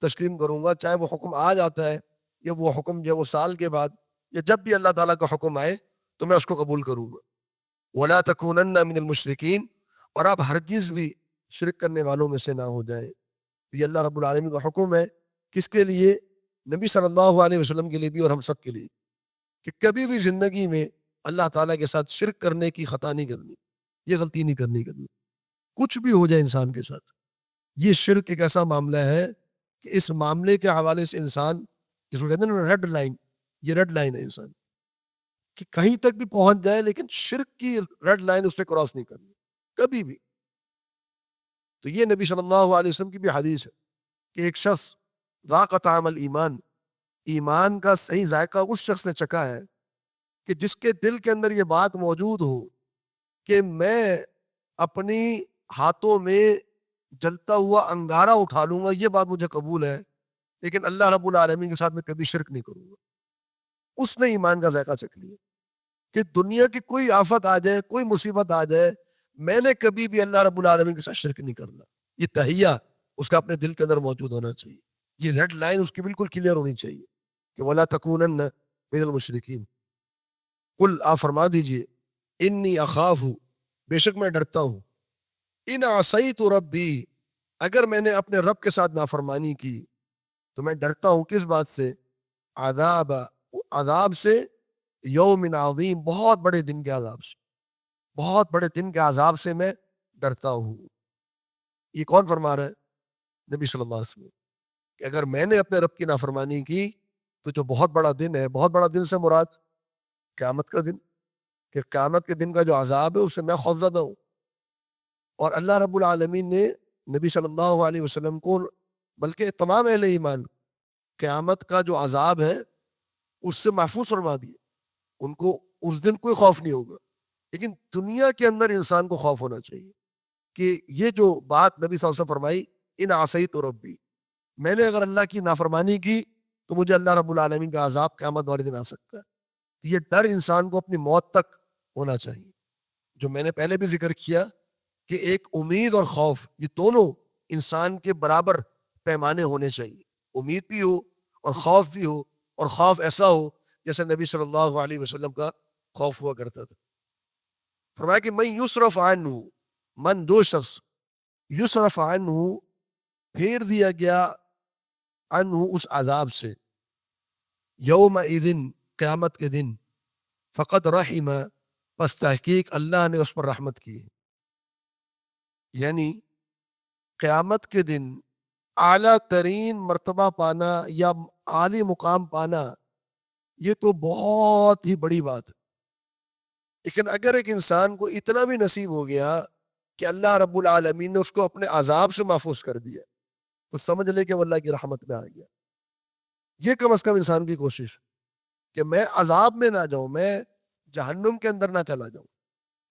تسلیم کروں گا، چاہے وہ حکم آ جاتا ہے یا وہ حکم جو وہ سال کے بعد یا جب بھی اللہ تعالیٰ کا حکم آئے تو میں اس کو قبول کروں گا. ولا تکونن من المشرکین، اور آپ ہرگز بھی شرک کرنے والوں میں سے نہ ہو جائیں. یہ اللہ رب العالمین کا حکم ہے. کس کے لیے؟ نبی صلی اللہ علیہ وسلم کے لیے بھی اور ہم سب کے لیے، کہ کبھی بھی زندگی میں اللہ تعالیٰ کے ساتھ شرک کرنے کی خطا نہیں کرنی، یہ غلطی نہیں کرنی. کچھ بھی ہو جائے انسان کے ساتھ، یہ شرک ایک ایسا معاملہ ہے کہ اس معاملے کے حوالے سے انسان جس کو کہتے ہیں ریڈ لائن، یہ ریڈ لائن ہے انسان کہ کہیں تک بھی پہنچ جائے لیکن شرک کی ریڈ لائن اس پہ کراس نہیں کرنی کبھی بھی. تو یہ نبی صلی اللہ علیہ وسلم کی بھی حدیث ہے کہ ایک شخص ذاق طعم الایمان، ایمان کا صحیح ذائقہ اس شخص نے چکھا ہے کہ جس کے دل کے اندر یہ بات موجود ہو کہ میں اپنی ہاتھوں میں جلتا ہوا انگارہ اٹھا لوں گا، یہ بات مجھے قبول ہے، لیکن اللہ رب العالمین کے ساتھ میں کبھی شرک نہیں کروں گا. اس نے ایمان کا ذائقہ چکھ لیا کہ دنیا کی کوئی آفت آ جائے، کوئی مصیبت آ جائے، میں نے کبھی بھی اللہ رب العالمین کے ساتھ شرک نہیں کرنا. یہ تہیہ اس کا اپنے دل کے اندر موجود ہونا چاہیے. یہ ریڈ لائن اس کی بالکل کلیئر ہونی چاہیے کہ ولا تکونن من المشرکین. قل، آپ فرما دیجئے، انی اخاف، بے شک میں ڈرتا ہوں، ان عصیت ربی، اگر میں نے اپنے رب کے ساتھ نافرمانی کی تو میں ڈرتا ہوں کس بات سے؟ عذاب سے، یوم عظیم، بہت بڑے دن کے عذاب سے، بہت بڑے دن کے عذاب سے میں ڈرتا ہوں. یہ کون فرما رہا ہے؟ نبی صلی اللہ علیہ وسلم، کہ اگر میں نے اپنے رب کی نافرمانی کی تو جو بہت بڑا دن ہے، بہت بڑا دن سے مراد قیامت کا دن، کہ قیامت کے دن کا جو عذاب ہے اس سے میں خوفزدہ ہوں. اور اللہ رب العالمین نے نبی صلی اللہ علیہ وسلم کو، بلکہ تمام اہل ایمان، قیامت کا جو عذاب ہے اس سے محفوظ فرما دیا. ان کو اس دن کوئی خوف نہیں ہوگا. لیکن دنیا کے اندر انسان کو خوف ہونا چاہیے کہ یہ جو بات نبی صلی اللہ علیہ وسلم فرمائی، ان عصیت ربی، میں نے اگر اللہ کی نافرمانی کی تو مجھے اللہ رب العالمین کا عذاب قیامت والے دن آ سکتا ہے. تو یہ ڈر انسان کو اپنی موت تک ہونا چاہیے. جو میں نے پہلے بھی ذکر کیا کہ ایک امید اور خوف، یہ دونوں انسان کے برابر پیمانے ہونے چاہیے. امید بھی ہو اور خوف بھی ہو، اور خوف ایسا ہو جیسے نبی صلی اللہ علیہ وسلم کا خوف ہوا کرتا تھا. فرمایا کہ من یصرف عنہ، من دو شخص، یصرف عنہ پھیر دیا گیا، عنہ اس عذاب سے، یومئذ قیامت کے دن، فقط رحم، پس تحقیق اللہ نے اس پر رحمت کی. یعنی قیامت کے دن اعلیٰ ترین مرتبہ پانا یا عالی مقام پانا، یہ تو بہت ہی بڑی بات ہے. لیکن اگر ایک انسان کو اتنا بھی نصیب ہو گیا کہ اللہ رب العالمین نے اس کو اپنے عذاب سے محفوظ کر دیا، تو سمجھ لے کہ وہ اللہ کی رحمت میں آ گیا. یہ کم از کم انسان کی کوشش کہ میں عذاب میں نہ جاؤں، میں جہنم کے اندر نہ چلا جاؤں.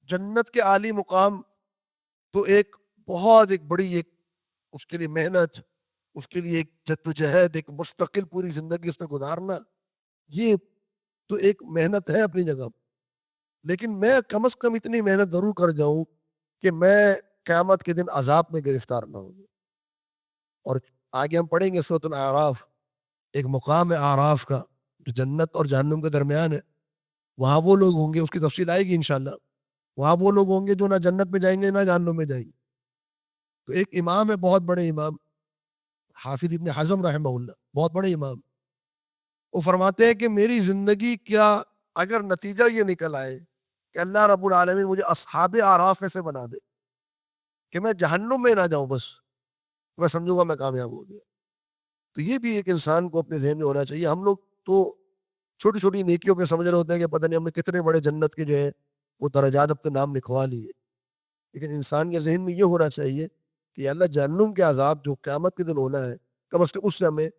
جنت کے عالی مقام تو ایک بہت ایک بڑی ایک اس کے لیے محنت، اس کے لیے ایک جدوجہد، ایک مستقل پوری زندگی اس میں گزارنا، یہ تو ایک محنت ہے اپنی جگہ. لیکن میں کم از کم اتنی محنت ضرور کر جاؤں کہ میں قیامت کے دن عذاب میں گرفتار نہ ہوں. اور آگے ہم پڑھیں گے سورۃ الاعراف، ایک مقام ہے اعراف کا جو جنت اور جہنم کے درمیان ہے. وہاں وہ لوگ ہوں گے، اس کی تفصیل آئے گی انشاءاللہ، وہاں وہ لوگ ہوں گے جو نہ جنت میں جائیں گے نہ جہنم میں جائیں گے. تو ایک امام ہے، بہت بڑے امام حافظ ابن حزم رحمہ اللہ، بہت بڑے امام، وہ فرماتے ہیں کہ میری زندگی کیا اگر نتیجہ یہ نکل آئے کہ اللہ رب العالمین مجھے اصحاب اعراف میں سے بنا دے کہ میں جہنم میں نہ جاؤں، بس میں سمجھوں گا میں کامیاب ہو گیا. تو یہ بھی ایک انسان کو اپنے ذہن میں ہونا چاہیے. ہم لوگ تو چھوٹی چھوٹی نیکیوں پہ سمجھ رہے ہوتے ہیں کہ پتہ نہیں ہم نے کتنے بڑے جنت کے جو ہے وہ درجات اپنے نام لکھوا لیے. لیکن انسان کے ذہن میں یہ ہونا چاہیے کہ اللہ جہنم کے عذاب جو قیامت کے دن ہونا ہے، کم از کم اس سے ہمیں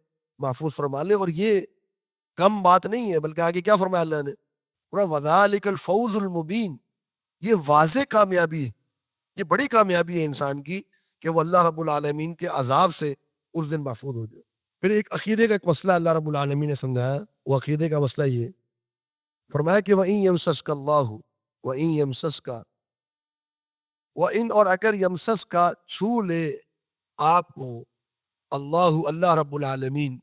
محفوظ فرما لے. اور یہ کم بات نہیں ہے، بلکہ آگے کیا فرمایا اللہ نے، وَذَلِكَ الْفَوْزُ الْمُبِينُ، یہ واضح کامیابی ہے، یہ بڑی کامیابی ہے انسان کی کہ وہ اللہ رب العالمین کے عذاب سے اس دن محفوظ ہو جائے. پھر ایک عقیدے کا ایک مسئلہ اللہ رب العالمین نے سمجھایا، وہ عقیدے کا مسئلہ یہ فرمایا کہ وَإِن يَمْسَسْكَ اللَّهُ وَإِن يَمْسَسْكَ، وَإِن اور اگر يَمْسَسْكَ چھو لے آپ کو، اللہ رب العالمین،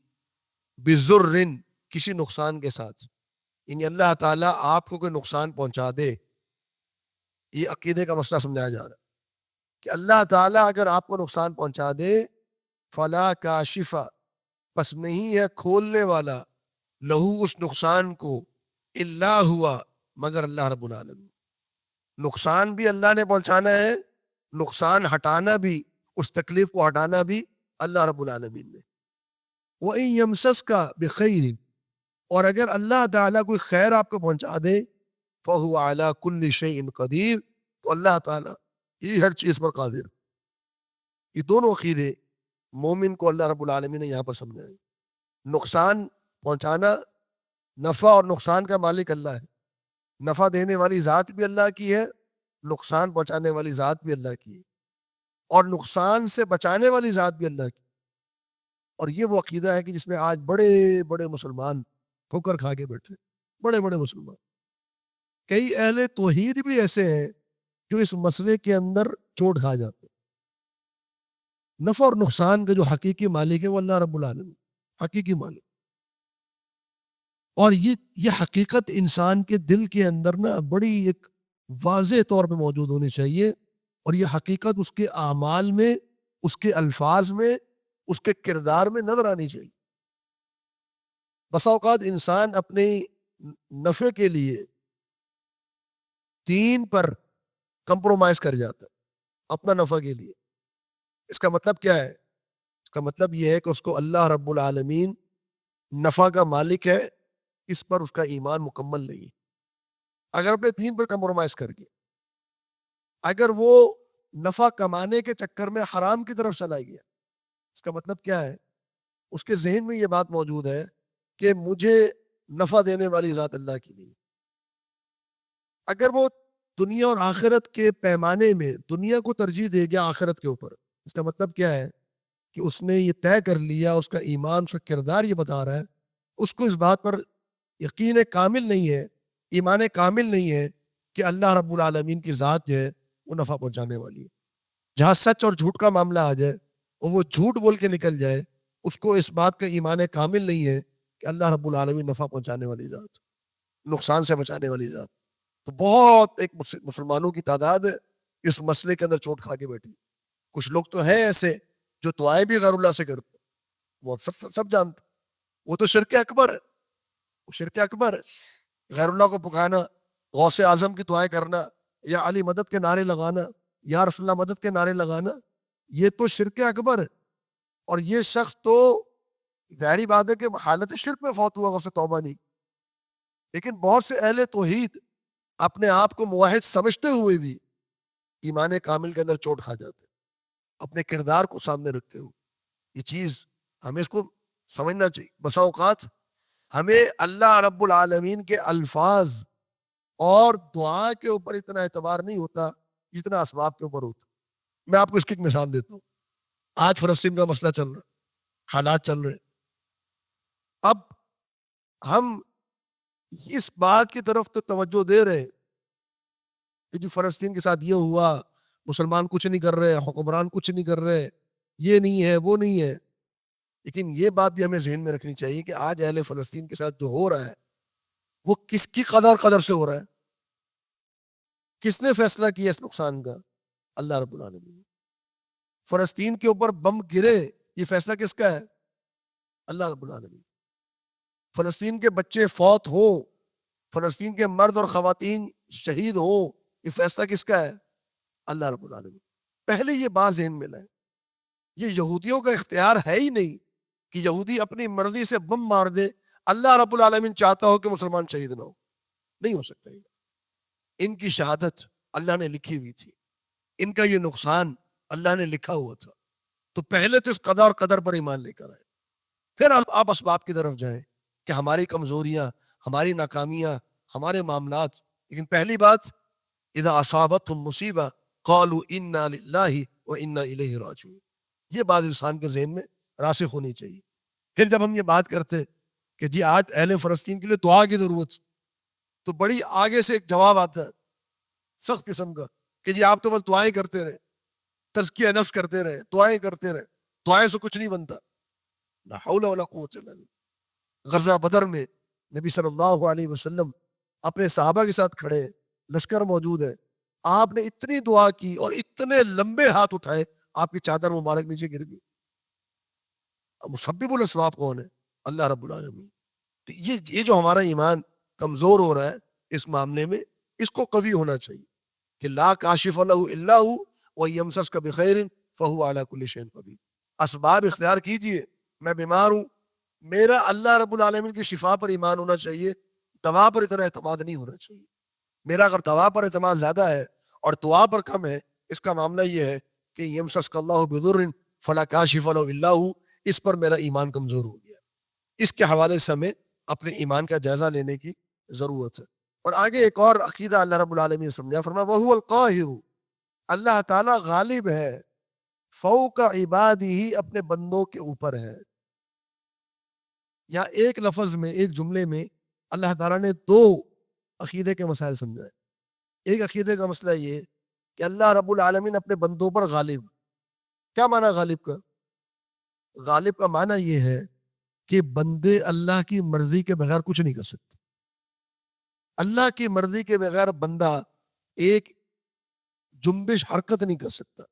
بِذُرٍ کسی نقصان کے ساتھ، یعنی اللہ تعالیٰ آپ کو کوئی نقصان پہنچا دے. یہ عقیدے کا مسئلہ سمجھایا جا رہا ہے کہ اللہ تعالیٰ اگر آپ کو نقصان پہنچا دے، فلا کاشف، پس نہیں ہے کھولنے والا، لہو اس نقصان کو، الا ہوا مگر اللہ رب العالمین. نقصان بھی اللہ نے پہنچانا ہے، نقصان ہٹانا بھی، اس تکلیف کو ہٹانا بھی اللہ رب العالمین نے. وَإِن يَمْسَسْكَ بِخَيْرٍ، اور اگر اللہ تعالیٰ کوئی خیر آپ کو پہنچا دے، فَهُوَ عَلَى كُلِّ شَيْءٍ قَدِيرٌ، تو اللہ تعالیٰ یہ ہر چیز پر قادر. یہ دونوں عقیدے مومن کو اللہ رب العالمین نے یہاں پر سمجھائے. نقصان پہنچانا، نفع اور نقصان کا مالک اللہ ہے. نفع دینے والی ذات بھی اللہ کی ہے، نقصان پہنچانے والی ذات بھی اللہ کی ہے، اور نقصان سے بچانے والی ذات بھی اللہ کی. اور یہ وہ عقیدہ ہے کہ جس میں آج بڑے بڑے مسلمان ٹھوکر کھا کے بیٹھے، بڑے بڑے مسلمان. کئی اہل توحید بھی ایسے ہیں جو اس مسئلے کے اندر چوٹ کھا جاتے ہیں. نفع اور نقصان کا جو حقیقی مالک ہے وہ اللہ رب العالمین، حقیقی مالک. اور یہ حقیقت انسان کے دل کے اندر نا بڑی ایک واضح طور پہ موجود ہونی چاہیے، اور یہ حقیقت اس کے اعمال میں، اس کے الفاظ میں، اس کے کردار میں نظر آنی چاہیے. بسا اوقات انسان اپنے نفع کے لیے دین پر کمپرومائز کر جاتا ہے اپنا نفع کے لیے. اس کا مطلب کیا ہے؟ اس کا مطلب یہ ہے کہ اس کو اللہ رب العالمین نفع کا مالک ہے، اس پر اس کا ایمان مکمل نہیں ہے. اگر اپنے دین پر کمپرومائز کر کے اگر وہ نفع کمانے کے چکر میں حرام کی طرف چلا گیا، اس کا مطلب کیا ہے؟ اس کے ذہن میں یہ بات موجود ہے کہ مجھے نفع دینے والی ذات اللہ کی نہیں. اگر وہ دنیا اور آخرت کے پیمانے میں دنیا کو ترجیح دے گیا آخرت کے اوپر. اس کا مطلب کیا ہے کہ اس نے یہ طے کر لیا, اس کا ایمان, اس کا کردار یہ بتا رہا ہے, اس کو اس بات پر یقین کامل نہیں ہے, ایمان کامل نہیں ہے کہ اللہ رب العالمین کی ذات جو ہے وہ نفع پہنچانے والی ہے. جہاں سچ اور جھوٹ کا معاملہ آ جائے اور وہ جھوٹ بول کے نکل جائے, اس کو اس بات کا ایمان کامل نہیں ہے کہ اللہ رب العالمین نفع پہنچانے والی ذات, نقصان سے بچانے والی ذات. تو بہت ایک مسلمانوں کی تعداد ہے اس مسئلے کے اندر چوٹ کھا کے بیٹھی. کچھ لوگ تو ہیں ایسے جو دعائیں بھی غیر اللہ سے کرتے, وہ سب جانتے, وہ تو شرک اکبر ہے, وہ شرک اکبر ہے. غیر اللہ کو پکانا, غوث اعظم کی دعائیں کرنا, یا علی مدد کے نعرے لگانا, یا رسول اللہ مدد کے نعرے لگانا, یہ تو شرک اکبر ہے. اور یہ شخص تو ظاہری بات ہے کہ حالت شرک میں فوت ہوا, غوث توبہ نہیں. لیکن بہت سے اہل توحید اپنے آپ کو موحد سمجھتے ہوئے بھی ایمان کامل کے اندر چوٹ کھا جاتے, اپنے کردار کو سامنے رکھتے ہوئے. یہ چیز ہمیں اس کو سمجھنا چاہیے. بسا اوقات ہمیں اللہ رب العالمین کے الفاظ اور دعا کے اوپر اتنا اعتبار نہیں ہوتا جتنا اسباب کے اوپر ہوتا. میں آپ کو اس کی ایک مثال دیتا ہوں. آج فلسطین کا مسئلہ چل رہا ہے, حالات چل رہے ہیں. اب ہم اس بات کی طرف تو توجہ دے رہے کہ جو فلسطین کے ساتھ یہ ہوا, مسلمان کچھ نہیں کر رہے, حکمران کچھ نہیں کر رہے, یہ نہیں ہے, وہ نہیں ہے. لیکن یہ بات بھی ہمیں ذہن میں رکھنی چاہیے کہ آج اہل فلسطین کے ساتھ جو ہو رہا ہے وہ کس کی قدر سے ہو رہا ہے, کس نے فیصلہ کیا اس نقصان کا؟ اللہ رب العالمین. فلسطین کے اوپر بم گرے, یہ فیصلہ کس کا ہے؟ اللہ رب العالمین. فلسطین کے بچے فوت ہو, فلسطین کے مرد اور خواتین شہید ہو, یہ فیصلہ کس کا ہے؟ اللہ رب العالمین. پہلے یہ بات ذہن میں لائیں, یہ یہودیوں کا اختیار ہے ہی نہیں کہ یہودی اپنی مرضی سے بم مار دے. اللہ رب العالمین چاہتا ہو کہ مسلمان شہید نہ ہو, نہیں ہو سکتا. ان کی شہادت اللہ نے لکھی ہوئی تھی, ان کا یہ نقصان اللہ نے لکھا ہوا تھا. تو پہلے تو اس قدر پر ایمان لے کر آئے, پھر آپ اسباب کی طرف جائیں کہ ہماری کمزوریاں, ہماری ناکامیاں, ہمارے معاملات. لیکن پہلی بات, اذا اصابتہم مصیبہ قالوا انا للہ وانا الیہ راجعون. یہ بات انسان کے ذہن میں راسخ ہونی چاہیے. پھر جب ہم یہ بات کرتے کہ جی آج اہل فلسطین کے لیے دعا کی ضرورت, تو بڑی آگے سے ایک جواب آتا ہے سخت قسم کا کہ جی آپ تو بس دعائیں کرتے رہے, تزکیہ نفس کرتے رہے, دعائیں کرتے رہے, دعائیں سے کچھ نہیں بنتا. لا حول ولا قوت الا باللہ. غزوہ بدر میں نبی صلی اللہ علیہ وسلم اپنے صحابہ کے ساتھ کھڑے, لشکر موجود ہے, آپ نے اتنی دعا کی اور اتنے لمبے ہاتھ اٹھائے, آپ کی چادر مبارک نیچے گر گئی. اب مسبب الاسباب کون ہے؟ اللہ رب العالمین. تو یہ جو ہمارا ایمان کمزور ہو رہا ہے اس معاملے میں, اس کو قوی ہونا چاہیے کہ لا کاشف لہ الا ہو ویمسسک بخیر فہو علی کل شیء قدیر. اسباب اختیار کیجئے. میں بیمار ہوں, میرا اللہ رب العالمین کی شفا پر ایمان ہونا چاہیے, دوا پر اتنا اعتماد نہیں ہونا چاہیے. میرا اگر دوا پر اعتماد زیادہ ہے اور دعا پر کم ہے, اس کا معاملہ یہ ہے کہ یمسسک اللہ بضر فلا کاشف لہ الا ہو, اس پر میرا ایمان کمزور ہو گیا. اس کے حوالے سے ہمیں اپنے ایمان کا جائزہ لینے کی ضرورت ہے. اور آگے ایک اور عقیدہ اللہ رب العالمین نے سمجھا, فرمایا وَهُوَ الْقَاهِرُ, اللہ تعالیٰ غالب ہے, فوق عبادہ, اپنے بندوں کے اوپر ہے. یہاں ایک لفظ میں, ایک جملے میں اللہ تعالیٰ نے دو عقیدے کے مسائل سمجھائے. ایک عقیدے کا مسئلہ یہ کہ اللہ رب العالمین اپنے بندوں پر غالب. کیا معنی غالب کا؟ غالب کا معنی یہ ہے کہ بندے اللہ کی مرضی کے بغیر کچھ نہیں کر سکتے. اللہ کی مرضی کے بغیر بندہ ایک جنبش حرکت نہیں کر سکتا.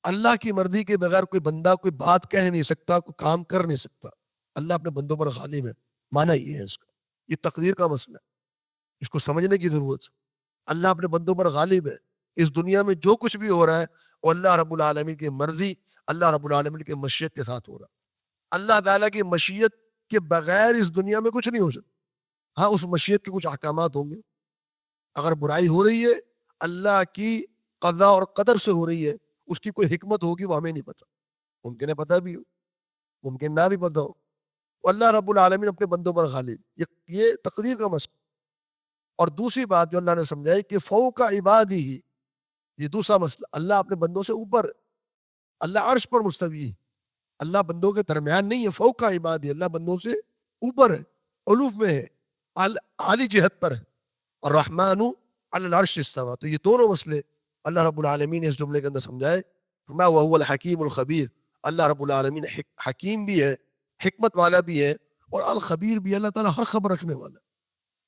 اللہ کی مرضی کے بغیر کوئی بندہ کوئی بات کہہ نہیں سکتا, کوئی کام کر نہیں سکتا. اللہ اپنے بندوں پر غالب ہے, معنی یہ ہے اس کا. یہ تقدیر کا مسئلہ ہے, اس کو سمجھنے کی ضرورت ہے. اللہ اپنے بندوں پر غالب ہے. اس دنیا میں جو کچھ بھی ہو رہا ہے وہ اللہ رب العالمین کی مرضی, اللہ رب العالمین کی مشیت کے ساتھ ہو رہا ہے. اللہ تعالیٰ کی مشیت کے بغیر اس دنیا میں کچھ نہیں ہو سکتا. ہاں, اس مشیت کے کچھ احکامات ہوں گے. اگر برائی ہو رہی ہے اللہ کی قضاء اور قدر سے ہو رہی ہے, اس کی کوئی حکمت ہوگی وہ ہمیں نہیں پتہ, ممکن ہے پتہ بھی ہو, ممکن نہ بھی پتہ ہو. اللہ رب العالمین اپنے بندوں پر غالب, یہ تقدیر کا مسئلہ. اور دوسری بات جو اللہ نے سمجھائی کہ فوق عبادی ہی، یہ دوسرا مسئلہ، اللہ اپنے بندوں سے اوپر ہے، اللہ عرش پر مستوی ہے، اللہ بندوں کے درمیان نہیں ہے، فوق عبادی، اللہ بندوں سے اوپر ہے، علوف میں ہے، عالی جہت پر ہے، اور رحمان علی العرش استویٰ. تو یہ دونوں مسئلے اللہ رب العالمین نے اس جملے کے اندر سمجھائے. فرمایا وہو الحکیم الخبیر، اللہ رب العالمین حکیم بھی ہے، حکمت والا بھی ہے، اور الخبیر بھی، اللہ تعالیٰ ہر خبر رکھنے والا.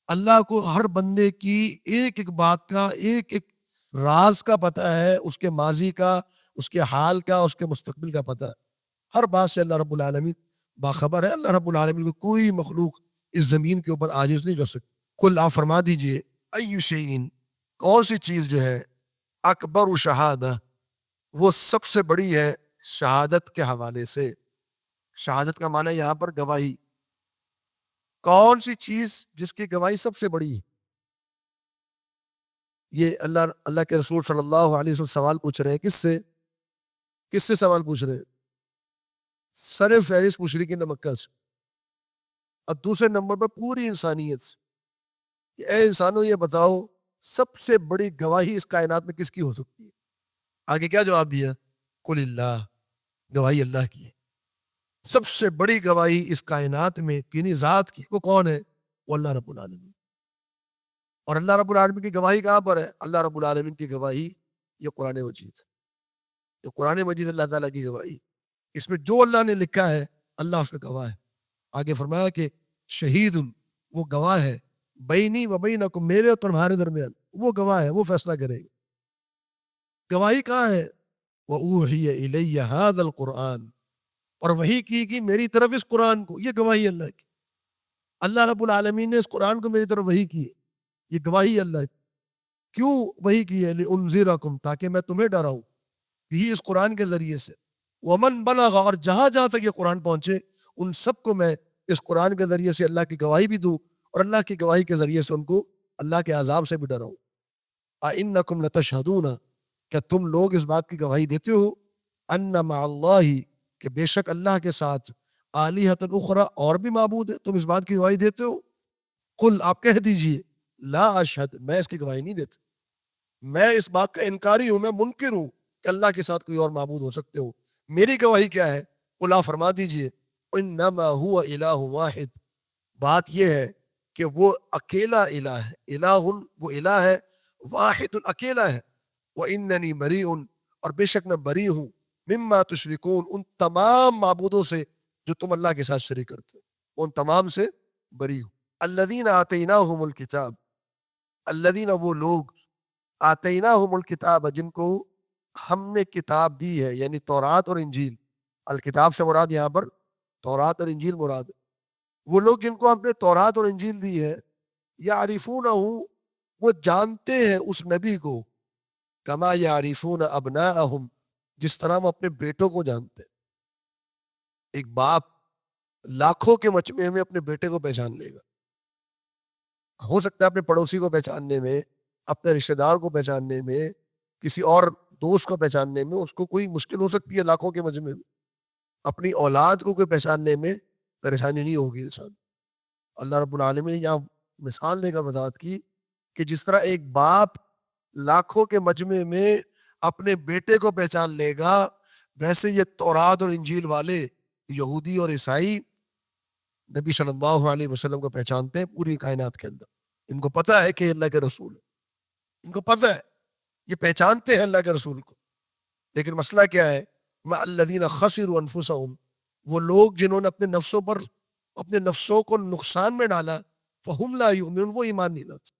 اللہ کو ہر بندے کی ایک ایک بات کا، ایک ایک راز کا پتہ ہے، اس کے ماضی کا، اس کے حال کا، اس کے مستقبل کا پتہ ہے. ہر بات سے اللہ رب العالمین باخبر ہے. اللہ رب العالمین کو کوئی مخلوق اس زمین کے اوپر عاجز نہیں کر سکتی. کل آپ فرما دیجئے ای شیئن، کون سی چیز جو ہے، اکبر شہادہ، وہ سب سے بڑی ہے شہادت کے حوالے سے. شہادت کا معنی یہاں پر گواہی. کون سی چیز جس کی گواہی سب سے بڑی ہے؟ یہ اللہ کے رسول صلی اللہ علیہ وسلم سوال پوچھ رہے ہیں. کس سے سوال پوچھ رہے ہیں؟ سر فہرست مشرکین مکہ سے، اب دوسرے نمبر پر پوری انسانیت سے کہ اے انسانوں یہ بتاؤ سب سے بڑی گواہی اس کائنات میں کس کی ہو سکتی ہے؟ آگے کیا جواب دیا؟ قل اللہ، گواہی اللہ کی ہے. سب سے بڑی گواہی اس کائنات میں کینی ذات کی، وہ کون ہے؟ وہ اللہ رب العالمین. اور اللہ رب العالمین کی گواہی کہاں پر ہے؟ اللہ رب العالمین کی گواہی یہ قرآن مجید ہے. یہ قرآن مجید اللہ تعالیٰ کی گواہی، اس میں جو اللہ نے لکھا ہے اللہ اس کا گواہ ہے. آگے فرمایا کہ شہید، وہ گواہ ہے، بینی و بینکم، میرے اور تمہارے درمیان، وہ گواہ ہے، وہ فیصلہ کرے گا. گواہی کہاں ہے؟ وَأُوحِيَ إِلَيَّ هَذَا الْقُرْآنِ، اور وحی کی میری طرف اس قرآن کو. یہ گواہی اللہ کی. اللہ رب العالمین نے اس قرآن کو میری طرف وحی کی ہے، یہ گواہی اللہ کی. کیوں وحی کی ہے؟ لِأُنذِرَكُمْ، تاکہ میں تمہیں ڈراؤں بھی اس قرآن کے ذریعے سے. وَمَنْ بَلَغَ، اور جہاں جہاں تک یہ قرآن پہنچے ان سب کو میں اس قرآن کے ذریعے سے اللہ کی گواہی بھی دوں، اور اللہ کی گواہی کے ذریعے سے ان کو اللہ کے عذاب سے بھی ڈراؤں. أَإِنَّكُمْ لَتَشْهَدُونَ، کیا تم لوگ اس بات کی گواہی دیتے ہو، أَنَّ مَعَ اللَّهِ، کہ بے شک اللہ کے ساتھ، آلِهَةً أُخْرَى، اور بھی معبود ہے، تم اس بات کی گواہی دیتے ہو؟ قل، آپ کہہ دیجئے، لا اشہد، میں اس کی گواہی نہیں دیتا، میں اس بات کا انکاری ہوں، میں منکر ہوں کہ اللہ کے ساتھ کوئی اور معبود ہو سکتے ہو. میری گواہی کیا ہے؟ قل، آپ فرما دیجئے، انما هو الہ واحد، بات یہ ہے کہ وہ اکیلا الہ ہے. الہ، وہ الہ ہے، واحد، اکیلا ہے. واننی بریء، اور بے شک میں بری ہوں، مما تشرکون، ان تمام معبودوں سے جو تم اللہ کے ساتھ شریک کرتے ہو، ان تمام سے بری ہوں. الذین آتیناہم الکتاب، الذین، وہ لوگ، آتیناہم الکتاب، جن کو ہم نے کتاب دی ہے، یعنی تورات اور انجیل. الکتاب سے مراد یہاں پر تورات اور انجیل مراد ہے. وہ لوگ جن کو ہم نے تورات اور انجیل دی ہے، یعرفونہ، وہ جانتے ہیں اس نبی کو، کما یعرفون ابناءہم، جس طرح وہ اپنے بیٹوں کو جانتے ہیں. ایک باپ لاکھوں کے مجمع میں اپنے بیٹے کو پہچان لے گا. ہو سکتا ہے اپنے پڑوسی کو پہچاننے میں، اپنے رشتہ دار کو پہچاننے میں، کسی اور دوست کو پہچاننے میں اس کو کوئی مشکل ہو سکتی ہے. لاکھوں کے مجمع میں اپنی اولاد کو کوئی پہچاننے میں پریشانی نہیں ہوگی انسان. اللہ رب العالمین نے یہاں مثال دے کر وضاحت کی کہ جس طرح ایک باپ لاکھوں کے مجمع میں اپنے بیٹے کو پہچان لے گا، ویسے یہ تورات اور انجیل والے یہودی اور عیسائی نبی صلی اللہ علیہ وسلم کو پہچانتے ہیں پوری کائنات کے اندر. ان کو پتہ ہے کہ اللہ کے رسول ہے، ان کو پتہ ہے، یہ پہچانتے ہیں اللہ کے رسول کو. لیکن مسئلہ کیا ہے؟ مَعَ الَّذِينَ خَسِرُوا أَنفُسَهُمْ، وہ لوگ جنہوں نے اپنے نفسوں پر، اپنے نفسوں کو نقصان میں ڈالا، فَهُمْ لَا يُؤْمِنُونَ، وہ ایمان نہیں لاتے.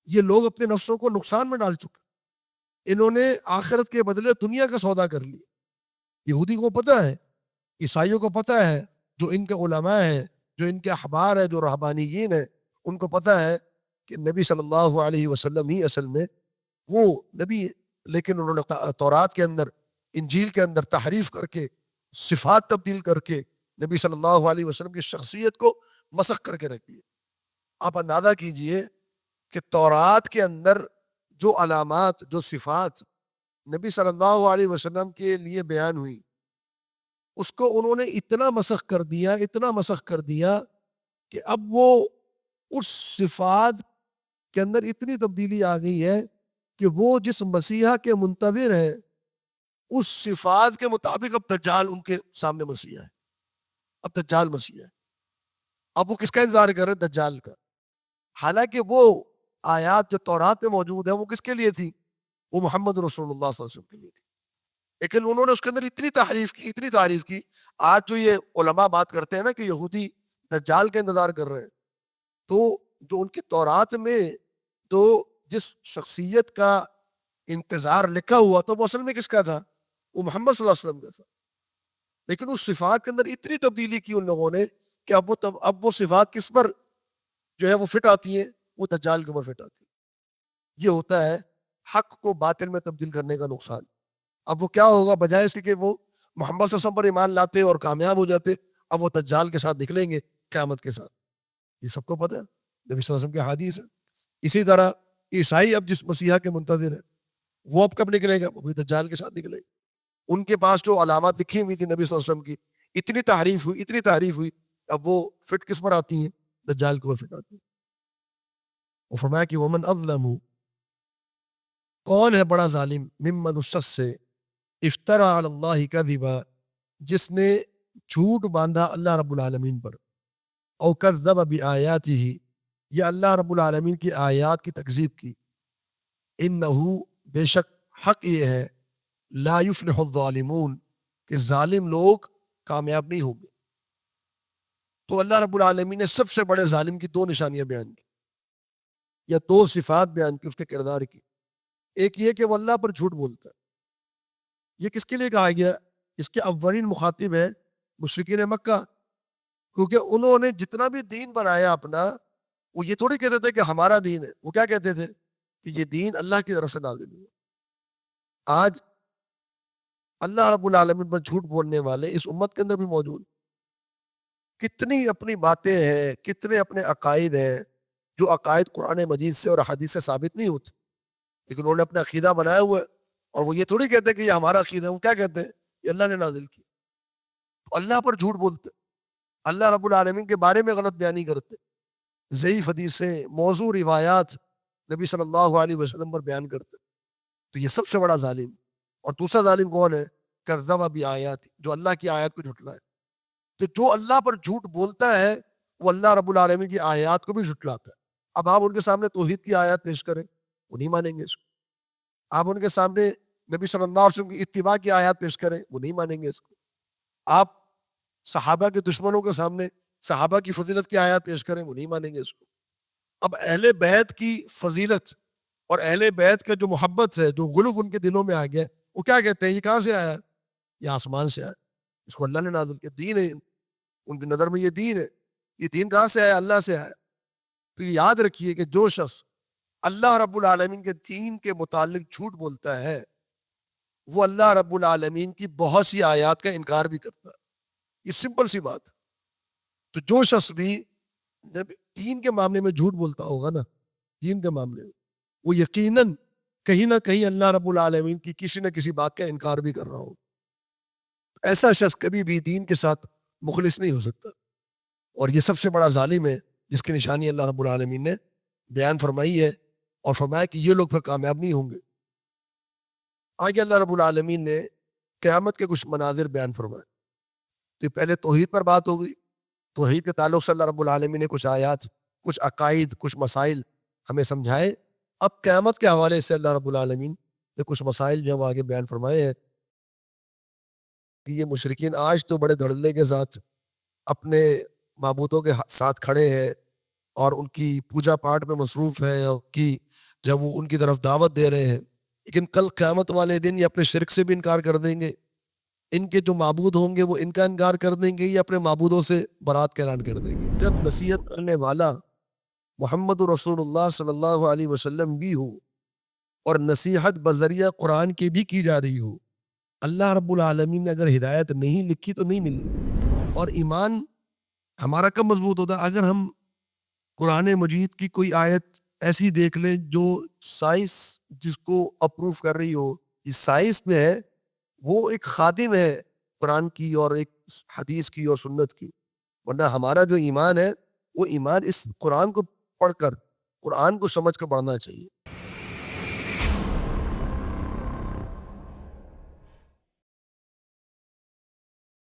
یہ لوگ اپنے نفسوں کو نقصان میں ڈال چکے، انہوں نے آخرت کے بدلے دنیا کا سودا کر لیا. یہودی کو پتہ ہے، عیسائیوں کو پتہ ہے، جو ان کے علماء ہیں، جو ان کے احبار ہیں، جو رہبانیین ہیں، ان کو پتہ ہے کہ نبی صلی اللہ علیہ وسلم ہی اصل میں وہ نبی ہے. لیکن انہوں نے تورات کے اندر، انجیل کے اندر تحریف کر کے، صفات تبدیل کر کے نبی صلی اللہ علیہ وسلم کی شخصیت کو مسخ کر کے رکھ دیے. آپ اندازہ کیجئے کہ تورات کے اندر جو علامات، جو صفات نبی صلی اللہ علیہ وسلم کے لیے بیان ہوئی، اس کو انہوں نے اتنا مسخ کر دیا، اتنا مسخ کر دیا کہ اب وہ اس صفات کے اندر اتنی تبدیلی آ گئی ہے کہ وہ جس مسیحا کے منتظر ہیں اس صفات کے مطابق اب دجال ان کے سامنے مسیحا ہے. اب دجال مسیحا ہے. اب وہ کس کا انتظار کر رہے ہیں؟ دجال کا. حالانکہ وہ آیات جو تورات میں موجود ہیں وہ کس کے لیے تھی؟ وہ محمد رسول اللہ صلی اللہ علیہ وسلم کے لیے تھی. لیکن انہوں نے اس کے اندر اتنی تعریف کی. آج جو یہ علماء بات کرتے ہیں نا کہ یہودی دجال کا انتظار کر رہے ہیں، تو جو ان کی تورات میں تو جس شخصیت کا انتظار لکھا ہوا تھا وہ اصل میں کس کا تھا؟ وہ محمد صلی اللہ علیہ وسلم کا تھا. لیکن اس صفات کے اندر اتنی تبدیلی کی ان لوگوں نے کہ اب وہ صفات کس پر جو ہے وہ فٹ آتی ہیں؟ وہ دجال کے اوپر فٹ آتی ہے. یہ ہوتا ہے حق کو باطل میں تبدیل کرنے کا نقصان. اب وہ کیا ہوگا؟ بجائے اس کے کہ وہ محمد صلی اللہ علیہ وسلم پر ایمان لاتے اور کامیاب ہو جاتے، اب وہ دجال کے ساتھ نکلیں گے قیامت کے ساتھ. یہ سب کو پتہ ہے، نبی صلی اللہ علیہ وسلم کی حدیث ہے. اسی طرح عیسائی اب جس مسیحا کے منتظر ہیں وہ اب کب نکلے گا؟ وہ بھی دجال کے ساتھ نکلے گا. ان کے پاس جو علامات لکھی ہوئی تھی نبی صلی اللہ علیہ وسلم کی، اتنی تعریف ہوئی اب وہ فٹ کس پر آتی ہیں؟ دجال کے اوپر فٹ آتی ہیں. وہ فرمایا کہ ومن اظلم، کون ہے بڑا ظالم، ممن اس شخص سے افترا علی اللہ کذبا، جس نے جھوٹ باندھا اللہ رب العالمین پر، او کذب بآیاتہ، یا اللہ رب العالمین کی آیات کی تکذیب کی. انہو، بے شک حق یہ ہے، لا یفلح الظالمون، کہ ظالم لوگ کامیاب نہیں ہوں گے. تو اللہ رب العالمین نے سب سے بڑے ظالم کی دو نشانیاں بیان کی یا دو صفات بیان کی اس کے کردار کی. ایک یہ کہ وہ اللہ پر جھوٹ بولتا ہے. یہ کس کے لیے کہا گیا؟ اس کے اولین مخاطب ہے مشرکین مکہ، کیونکہ انہوں نے جتنا بھی دین بنایا اپنا، وہ یہ تھوڑی کہتے تھے کہ ہمارا دین ہے. وہ کیا کہتے تھے؟ کہ یہ دین اللہ کی طرف سے نازل ہوا. آج اللہ رب العالمین پر جھوٹ بولنے والے اس امت کے اندر بھی موجود. کتنی اپنی باتیں ہیں، کتنے اپنے عقائد ہیں جو عقائد قرآن مجید سے اور حدیث سے ثابت نہیں ہوتے، لیکن انہوں نے اپنا عقیدہ بنایا ہوا ہے. اور وہ یہ تھوڑی کہتے کہ یہ ہمارا عقیدہ ہے. وہ کیا کہتے ہیں؟ یہ اللہ نے نازل کی. اللہ پر جھوٹ بولتے، اللہ رب العالمین کے بارے میں غلط بیانی کرتے، ضعیف حدیثیں، موضوع روایات نبی صلی اللہ علیہ وسلم پر بیان کرتے. تو یہ سب سے بڑا ظالم. اور دوسرا ظالم کون ہے؟ کذب بآیات، جو اللہ کی آیات کو جھٹلائے. تو جو اللہ پر جھوٹ بولتا ہے وہ اللہ رب العالمین کی آیات کو بھی جھٹلاتا ہے. اب آپ ان کے سامنے توحید کی آیات پیش کریں وہ نہیں مانیں گے اس کو. آپ ان کے سامنے نبی صلی اللہ علیہ وسلم کی اتباع کی آیات پیش کریں وہ نہیں مانیں گے اس کو. آپ صحابہ کے دشمنوں کے سامنے صحابہ کی فضیلت کی آیات پیش کریں وہ نہیں مانیں گے اس کو. اب اہل بیت کی فضیلت اور اہل بیت کا جو محبت ہے، جو غلف ان کے دلوں میں آ گیا، وہ کیا کہتے ہیں؟ یہ کہاں سے آیا؟ یہ آسمان سے آیا، اس کو اللہ نے نازل کیا. دین ہے ان کی نظر میں، یہ دین ہے. یہ دین کہاں سے آیا؟ اللہ سے آیا. تو یاد رکھیے کہ جو شخص اللہ رب العالمین کے دین کے متعلق جھوٹ بولتا ہے وہ اللہ رب العالمین کی بہت سی آیات کا انکار بھی کرتا ہے. یہ سمپل سی بات. تو جو شخص بھی دین کے معاملے میں جھوٹ بولتا ہوگا نا، دین کے معاملے میں، وہ یقیناً کہیں نہ کہیں اللہ رب العالمین کی کسی نہ کسی بات کا انکار بھی کر رہا ہوگا. ایسا شخص کبھی بھی دین کے ساتھ مخلص نہیں ہو سکتا. اور یہ سب سے بڑا ظالم ہے جس کی نشانی اللہ رب العالمین نے بیان فرمائی ہے اور فرمایا کہ یہ لوگ پھر کامیاب نہیں ہوں گے. آگے اللہ رب العالمین نے قیامت کے کچھ مناظر بیان فرمائے. تو پہلے توحید پر بات ہو گئی. توحید کے تعلق سے اللہ رب العالمین نے کچھ آیات، کچھ عقائد، کچھ مسائل ہمیں سمجھائے. اب قیامت کے حوالے سے اللہ رب العالمین نے کچھ مسائل جو آگے بیان فرمائے ہیں کہ یہ مشرکین آج تو بڑے دھڑلے کے ساتھ اپنے معبودوں کے ساتھ کھڑے ہیں اور ان کی پوجا پاٹ میں مصروف ہیں اور جب وہ ان کی طرف دعوت دے رہے ہیں، لیکن کل قیامت والے دن یہ اپنے شرک سے بھی انکار کر دیں گے. ان کے جو معبود ہوں گے وہ ان کا انکار کر دیں گے یا اپنے معبودوں سے برات کا اعلان کر دیں گے. جب نصیحت کرنے والا محمد رسول اللہ صلی اللہ علیہ وسلم بھی ہو اور نصیحت بذریعہ قرآن کی بھی کی جا رہی ہو، اللہ رب العالمین نے اگر ہدایت نہیں لکھی تو نہیں ملی. اور ایمان ہمارا کب مضبوط ہوتا ہے؟ اگر ہم قرآن مجید کی کوئی آیت ایسی دیکھ لیں جو سائنس جس کو اپروو کر رہی ہو، اس سائنس میں ہے، وہ ایک خادم ہے قرآن کی اور ایک حدیث کی اور سنت کی. ورنہ ہمارا جو ایمان ہے وہ ایمان اس قرآن کو پڑھ کر قرآن کو سمجھ کر پڑھنا چاہیے.